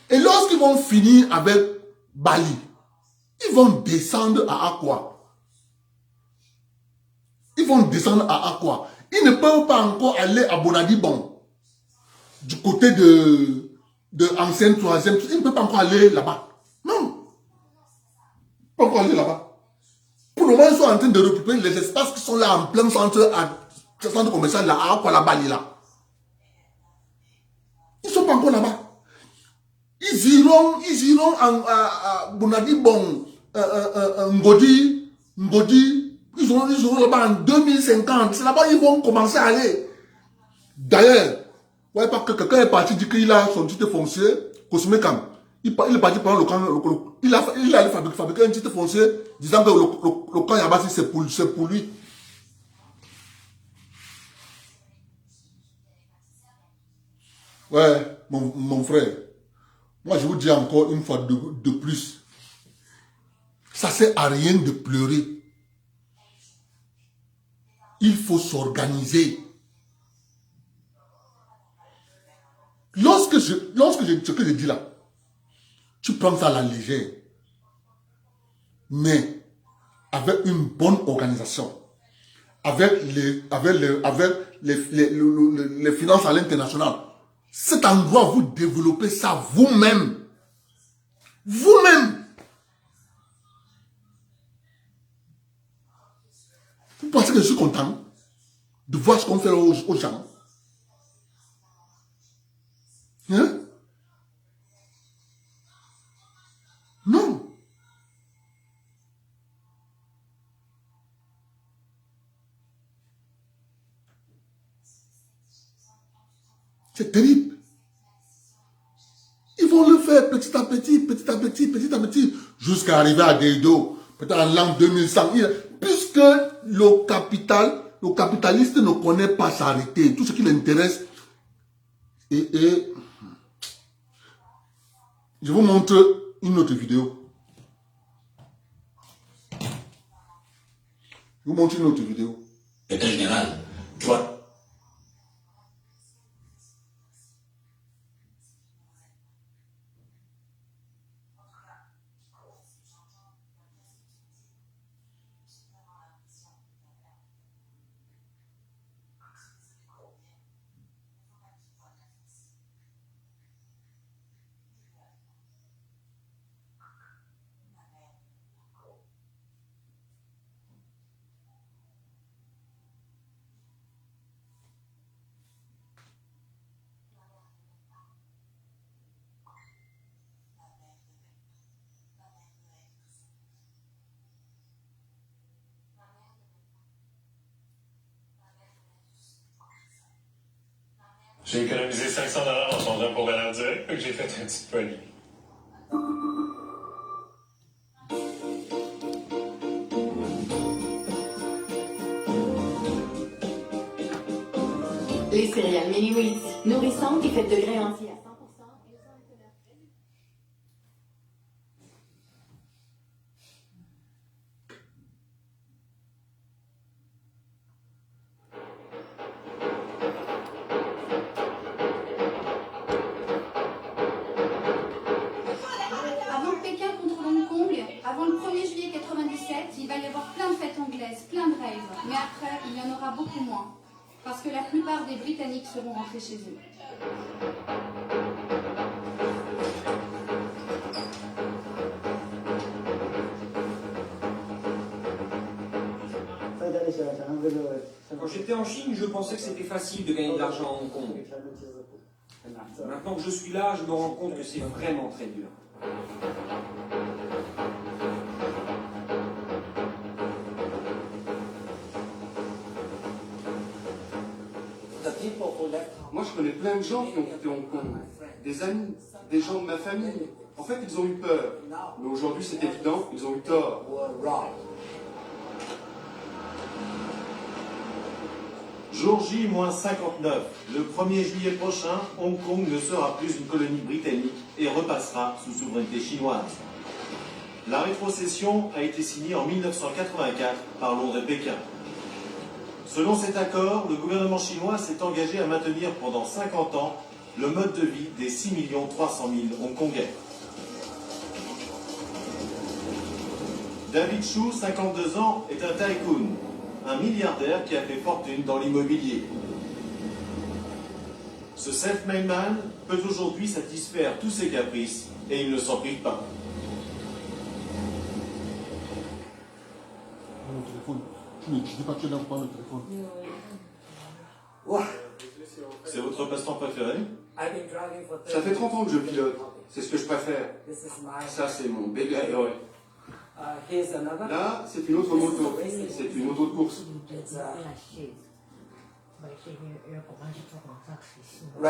et lorsqu'ils vont finir avec Bali, ils vont descendre à Aqua. Ils vont descendre à Aqua. Ils ne peuvent pas encore aller à Bonadibon, du côté de ancienne troisième. Ils ne peuvent pas encore aller là-bas. Non. Ils ne peuvent pas encore aller là-bas. Pour le moment, ils sont en train de récupérer les espaces qui sont là en plein centre commercial, là, à Aqua, la Bali, là. Ils ne sont pas encore là-bas. Ils iront à Bonadibon, Ngodi, ils auront là-bas en 2050. C'est là-bas qu'ils vont commencer à aller. D'ailleurs, ouais, parce que quelqu'un est parti dire qu'il a son titre foncier, Cosmecam. Il est parti prendre le camp, il a fabriqué un titre foncier disant que le camp Yabassi c'est pour lui. Ouais, mon frère. Moi, je vous dis encore une fois de plus. Ça sert à rien de pleurer. Il faut s'organiser. Ce que je dis là, tu prends ça à la légère. Mais avec une bonne organisation, avec les finances à l'international, cet endroit, vous développez ça vous-même. Vous-même. Vous pensez que je suis content? de voir ce qu'on fait aux gens. Hein? Non. C'est terrible. Ils vont le faire petit à petit, jusqu'à arriver à des dos. Peut-être en l'an 2100. Puisque le capitaliste ne connaît pas s'arrêter. Tout ce qui l'intéresse. Et je vous montre une autre vidéo. Je vous montre une autre vidéo. En général, tu vois. J'ai économisé 500 $ en sondant pour aller en direct, donc j'ai fait une petite poignée. Les céréales Mini-Wheat, nourrissantes et faites de grès entiers à 100%. Avant Pékin contre Hong Kong, avant le 1er juillet 97, il va y avoir plein de fêtes anglaises, plein de raves. Mais après, il y en aura beaucoup moins. Parce que la plupart des Britanniques seront rentrés chez eux. Quand j'étais en Chine, je pensais que c'était facile de gagner de l'argent à Hong Kong. Maintenant que je suis là, je me rends compte que c'est vraiment très dur. Moi, je connais plein de gens qui ont quitté Hong Kong. Des amis, des gens de ma famille. En fait, ils ont eu peur. Mais aujourd'hui, c'est évident, ils ont eu tort. Jour J, moins 59. Le 1er juillet prochain, Hong Kong ne sera plus une colonie britannique et repassera sous souveraineté chinoise. La rétrocession a été signée en 1984 par Londres et Pékin. Selon cet accord, le gouvernement chinois s'est engagé à maintenir pendant 50 ans le mode de vie des 6 300 000 Hongkongais. David Chu, 52 ans, est un tycoon, un milliardaire qui a fait fortune dans l'immobilier. Ce self-made man peut aujourd'hui satisfaire tous ses caprices et il ne s'en prive pas. Tu n'utilises pas, tu n'as pas le téléphone. C'est votre passe-temps préféré? Ça fait 30 ans que je pilote. C'est ce que je préfère. Ça, c'est mon bébé. Là, c'est une autre moto. C'est une moto de course. Vous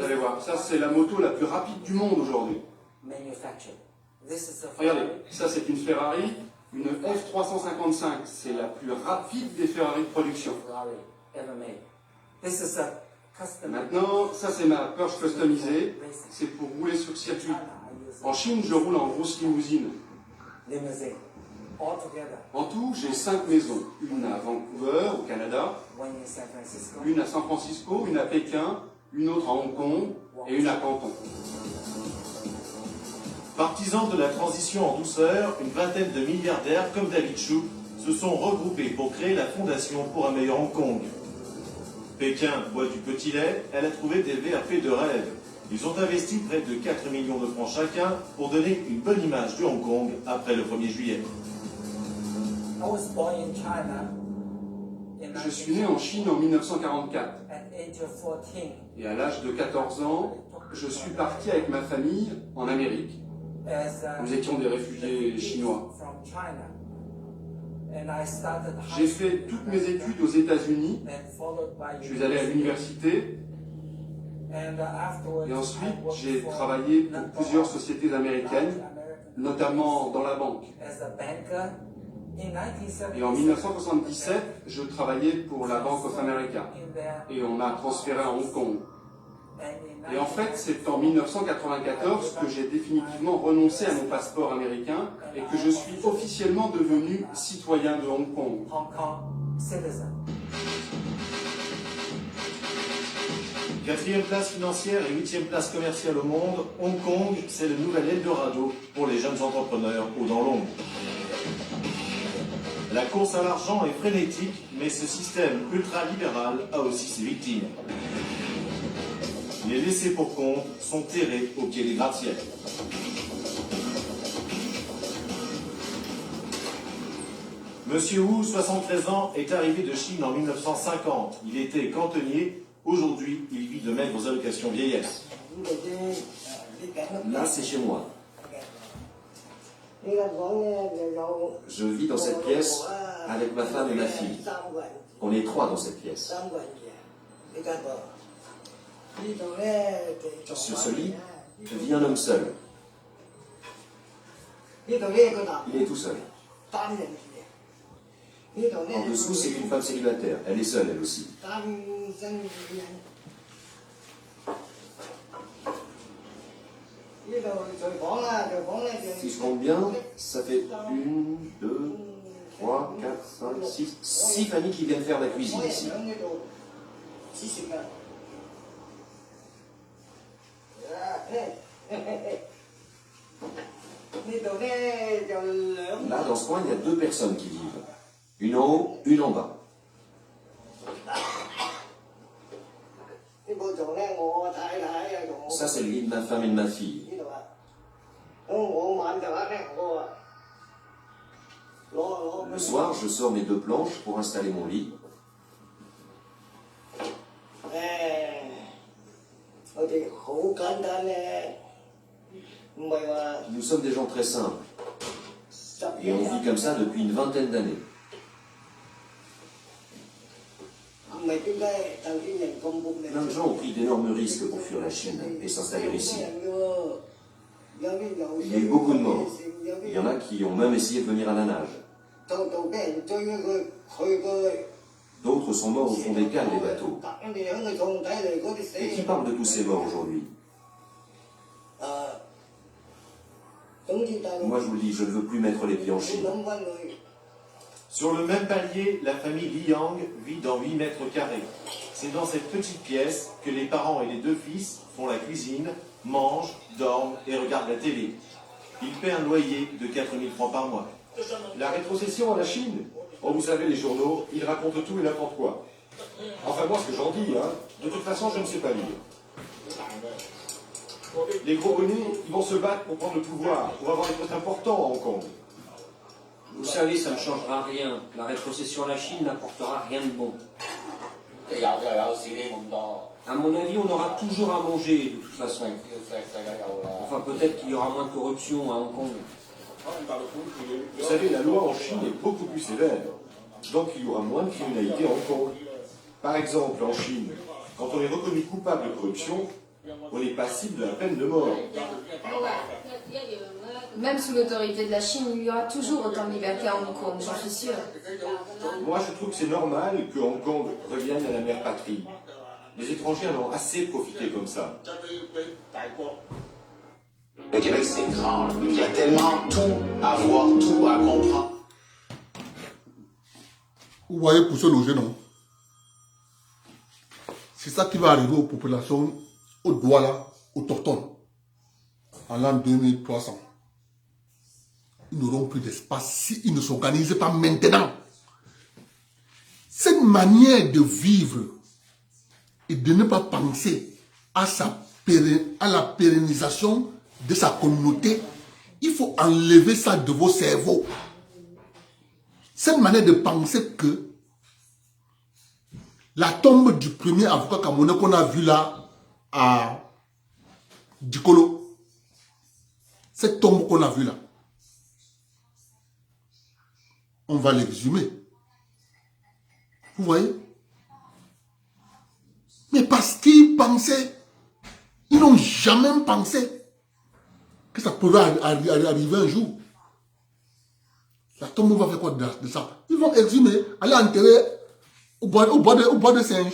allez voir, ça, c'est la moto la plus rapide du monde aujourd'hui. Regardez, ça, c'est une Ferrari. Une F355, c'est la plus rapide des Ferrari de production. Maintenant, ça c'est ma Porsche customisée, c'est pour rouler sur circuit. En Chine, je roule en grosse limousine. En tout, j'ai 5 maisons. Une à Vancouver, au Canada, une à San Francisco, une à Pékin, une autre à Hong Kong et une à Canton. Partisans de la transition en douceur, une vingtaine de milliardaires comme David Chu se sont regroupés pour créer la Fondation pour un meilleur Hong Kong. Pékin boit du petit lait, elle a trouvé des VRP de rêve. Ils ont investi près de 4 millions de francs chacun pour donner une bonne image de Hong Kong après le 1er juillet. Je suis né en Chine en 1944. Et à l'âge de 14 ans, je suis parti avec ma famille en Amérique. Nous étions des réfugiés chinois. J'ai fait toutes mes études aux États-Unis. Je suis allé à l'université. Et ensuite, j'ai travaillé pour plusieurs sociétés américaines, notamment dans la banque. Et en 1977, je travaillais pour la Bank of America. Et on m'a transféré à Hong Kong. Et en fait, c'est en 1994 que j'ai définitivement renoncé à mon passeport américain et que je suis officiellement devenu citoyen de Hong Kong. Quatrième place financière et 8e place commerciale au monde, Hong Kong, c'est le nouvel Eldorado pour les jeunes entrepreneurs haut dans l'ombre. La course à l'argent est frénétique, mais ce système ultra-libéral a aussi ses victimes. Les laissés pour compte sont terrés au pied des gratte-ciels. Monsieur Wu, 73 ans, est arrivé de Chine en 1950. Il était cantonnier. Aujourd'hui, il vit de maigres allocations vieillesse. Là, c'est chez moi. Je vis dans cette pièce avec ma femme et ma fille. On est 3 dans cette pièce. Sur ce lit, vit un homme seul. Il est tout seul. En dessous, c'est une femme célibataire. Elle est seule, elle aussi. Si je compte bien, ça fait 1, 2, 3, 4, 5, 6 familles qui viennent faire la cuisine ici. Là, dans ce coin, il y a 2 personnes qui vivent. Une en haut, une en bas. Ça, c'est le lit de ma femme et de ma fille. Le soir, je sors mes 2 planches pour installer mon lit. Nous sommes des gens très simples. Et on vit comme ça depuis une vingtaine d'années. Plein de gens ont pris d'énormes risques pour fuir la Chine et s'installer ici. Il y a eu beaucoup de morts. Il y en a qui ont même essayé de venir à la nage. D'autres sont morts au fond des cales des bateaux. Et qui parle de tous ces morts aujourd'hui? Moi, je vous le dis, je ne veux plus mettre les pieds en Chine. Sur le même palier, la famille Liang vit dans 8 mètres carrés. C'est dans cette petite pièce que les parents et les 2 fils font la cuisine, mangent, dorment et regardent la télé. Ils paient un loyer de 4 000 francs par mois. La rétrocession à la Chine, oh, vous savez, les journaux, ils racontent tout et n'importe quoi. Enfin, moi, ce que j'en dis, hein, de toute façon, je ne sais pas lire. Les gros bonnets, ils vont se battre pour prendre le pouvoir, pour avoir des postes importants à Hong Kong. Vous savez, ça ne changera rien. La rétrocession à la Chine n'apportera rien de bon. À mon avis, on aura toujours à manger, de toute façon. Enfin, peut-être qu'il y aura moins de corruption à Hong Kong. Vous savez, la loi en Chine est beaucoup plus sévère. Donc, il y aura moins de criminalité à Hong Kong. Par exemple, en Chine, quand on est reconnu coupable de corruption, on est passible de la peine de mort. Même sous l'autorité de la Chine, il y aura toujours autant de liberté à Hong Kong, j'en suis sûr. Moi, je trouve que c'est normal que Hong Kong revienne à la mère patrie. Les étrangers en ont assez profité comme ça. Le Québec, c'est grand. Il y a tellement tout à voir, tout à comprendre. Vous voyez, pour se loger, non? C'est ça qui va arriver aux populations, aux Douala, aux Autochtones, en l'an 2300. Ils n'auront plus d'espace s'ils ne s'organisent pas maintenant. Cette manière de vivre et de ne pas penser à la pérennisation de sa communauté, il faut enlever ça de vos cerveaux. Cette manière de penser que La tombe du premier avocat camerounais qu'on a vu là à Dikolo. Cette tombe qu'on a vue là. On va l'exhumer. Vous voyez? Mais parce qu'ils pensaient, ils n'ont jamais pensé que ça pourrait arriver un jour. La tombe va faire quoi de ça? Ils vont exhumer, aller enterrer au bois de singe.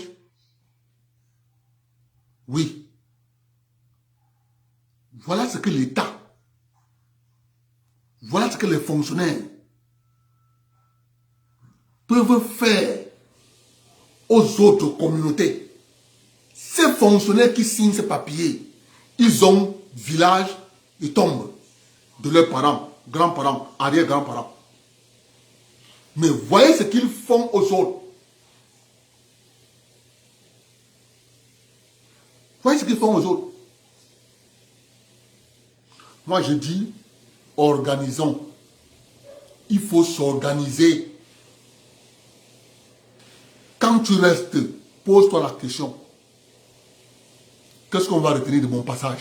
Oui. Voilà ce que l'État, voilà ce que les fonctionnaires peuvent faire aux autres communautés. Ces fonctionnaires qui signent ces papiers, ils ont village et tombent de leurs parents, grands-parents, arrière-grands-parents. Mais voyez ce qu'ils font aux autres. Voyez ce qu'ils font aux autres. Moi je dis, organisons. Il faut s'organiser. Quand tu restes, pose-toi la question. Qu'est-ce qu'on va retenir de mon passage?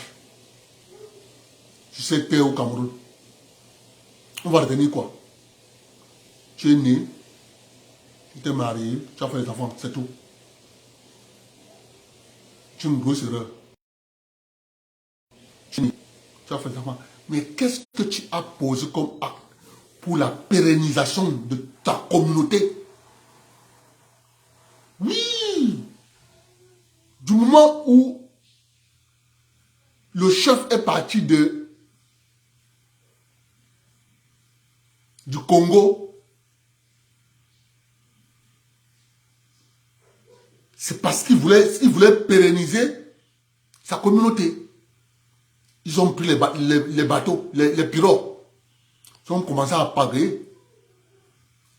Je sais que tu es au Cameroun. On va retenir quoi? Tu es né, tu t'es marié, tu as fait des enfants, c'est tout. Tu es une grosse erreur. Tu es né, tu as fait des enfants. Mais qu'est-ce que tu as posé comme acte pour la pérennisation de ta communauté? Oui! Du moment où le chef est parti du Congo, c'est parce qu'il voulait pérenniser sa communauté. Ils ont pris les bateaux, les pirogues. Ils ont commencé à pagayer.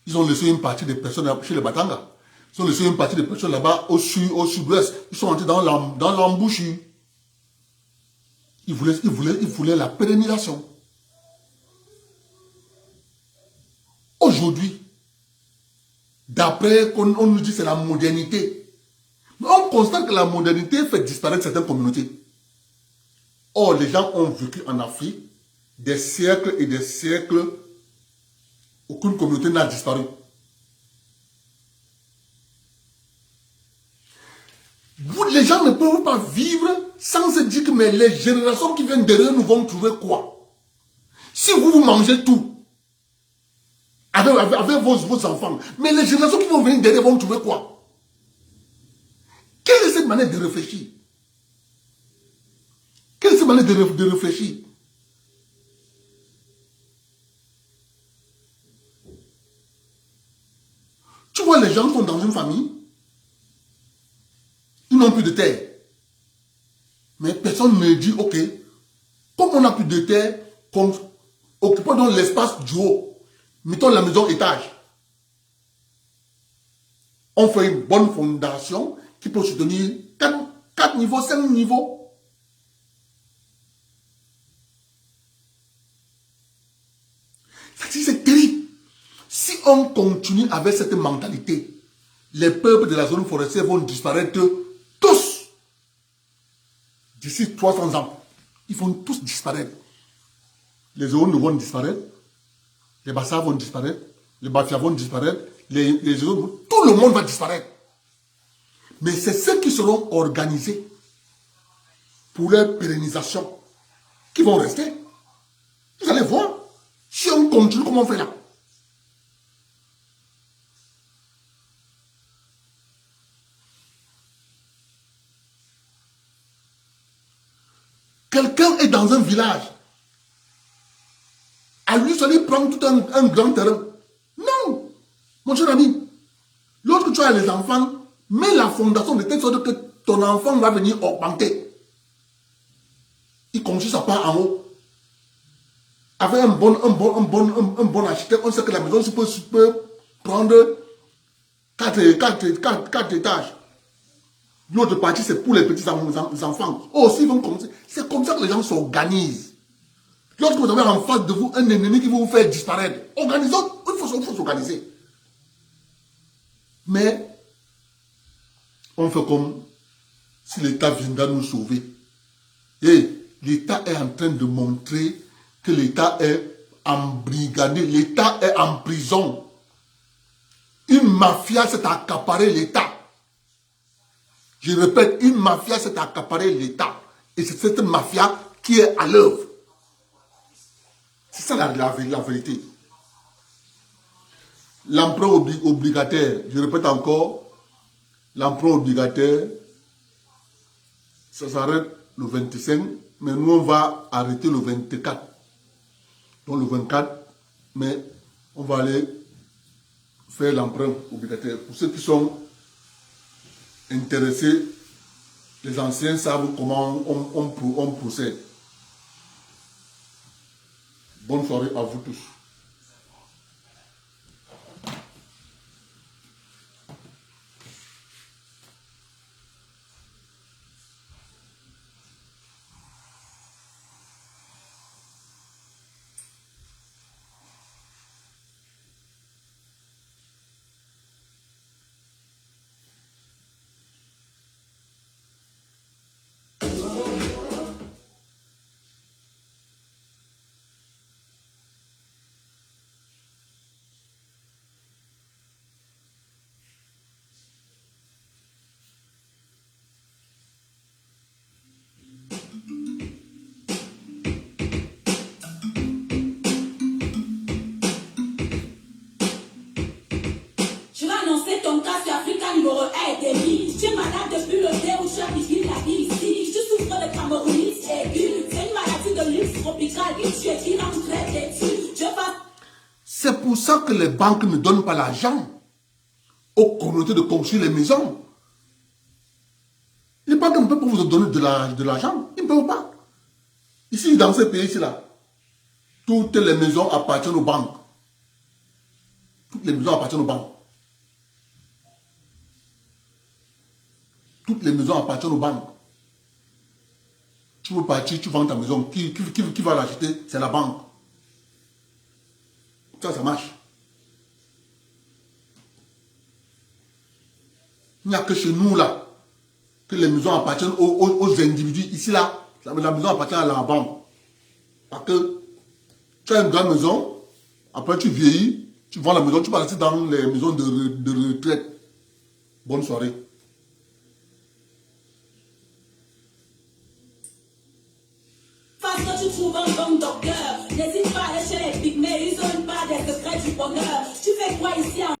Ils ont laissé une partie des personnes chez les Batanga. Ils ont laissé une partie des personnes là-bas au sud-ouest. Ils sont entrés dans l'embouchure. Ils voulaient la pérennisation. Aujourd'hui, d'après qu'on nous dit c'est la modernité, mais on constate que la modernité fait disparaître certaines communautés. Or, les gens ont vécu en Afrique des siècles et des siècles. Aucune communauté n'a disparu. Les gens ne peuvent pas vivre sans se dire que mais les générations qui viennent derrière nous vont trouver quoi? Si vous mangez tout avec vos enfants, mais les générations qui vont venir derrière vont trouver quoi? Quelle est cette manière de réfléchir? Quelle est cette manière de réfléchir? Tu vois, les gens sont dans une famille, ils n'ont plus de terre. Mais personne ne dit, ok, comme on n'a plus de terre, occupons donc l'espace du haut. Mettons la maison étage. On fait une bonne fondation qui peut soutenir 4 niveaux, 5 niveaux. C'est terrible. Si on continue avec cette mentalité, les peuples de la zone forestière vont disparaître tous. D'ici 300 ans, ils vont tous disparaître. Les zones vont disparaître, les Bassa vont disparaître, les Bafia vont disparaître, les zones, tout le monde va disparaître. Mais c'est ceux qui seront organisés pour leur pérennisation qui vont rester. Vous allez voir, si on continue comme on fait là. Quelqu'un est dans un village. À lui seul, il prend tout un grand terrain. Non, mon cher ami. Lorsque tu as les enfants, mets la fondation de telle sorte que ton enfant va venir augmenter. Il construit sa part en haut. Avec un bon architecte, on sait que la maison peut prendre 4 étages. L'autre partie, c'est pour les petits enfants. Oh, s'ils vont commencer. C'est comme ça que les gens s'organisent. Lorsque vous avez en face de vous un ennemi qui va vous faire disparaître, organisons, il faut s'organiser. Mais on fait comme si l'État viendra nous sauver. Et l'État est en train de montrer que l'État est embrigadé, l'État est en prison. Une mafia s'est accaparé l'État. Je répète, une mafia s'est accaparé l'État. Et c'est cette mafia qui est à l'œuvre. C'est ça la vérité. L'emprunt obligataire, je répète encore, l'emprunt obligataire, ça s'arrête le 25, mais nous on va arrêter le 24. Donc le 24, mais on va aller faire l'emprunt obligataire. Pour ceux qui sont intéressés, les anciens savent comment on procède. Bonne soirée à vous tous. Je vais annoncer ton cas sur Africa numéro 1 et demi. Tu es malade depuis le dé où tu as vécu la vie ici. Tu souffres de camerounite aiguë. C'est une maladie de luxe tropicale qui rend très têtu. C'est pour ça que les banques ne donnent pas l'argent aux communautés de construire les maisons. Les banques ne peuvent pas vous donner de l'argent. Ils ne peuvent pas. Ici, dans ce pays-là, toutes les maisons appartiennent aux banques. Toutes les maisons appartiennent aux banques. Toutes les maisons appartiennent aux banques. Tu veux partir, tu vends ta maison. Qui va l'acheter? C'est la banque. Ça marche. Il n'y a que chez nous, là, que les maisons appartiennent aux individus. Ici, là, la maison appartient à la banque. Parce que tu as une grande maison, après tu vieillis, tu vends la maison, tu vas rester dans les maisons de retraite. Bonne soirée. Parce que tu trouves un bon docteur, n'hésite pas à aller chez les pygmées, ils ont une part des secrets du bonheur. Tu fais quoi ici en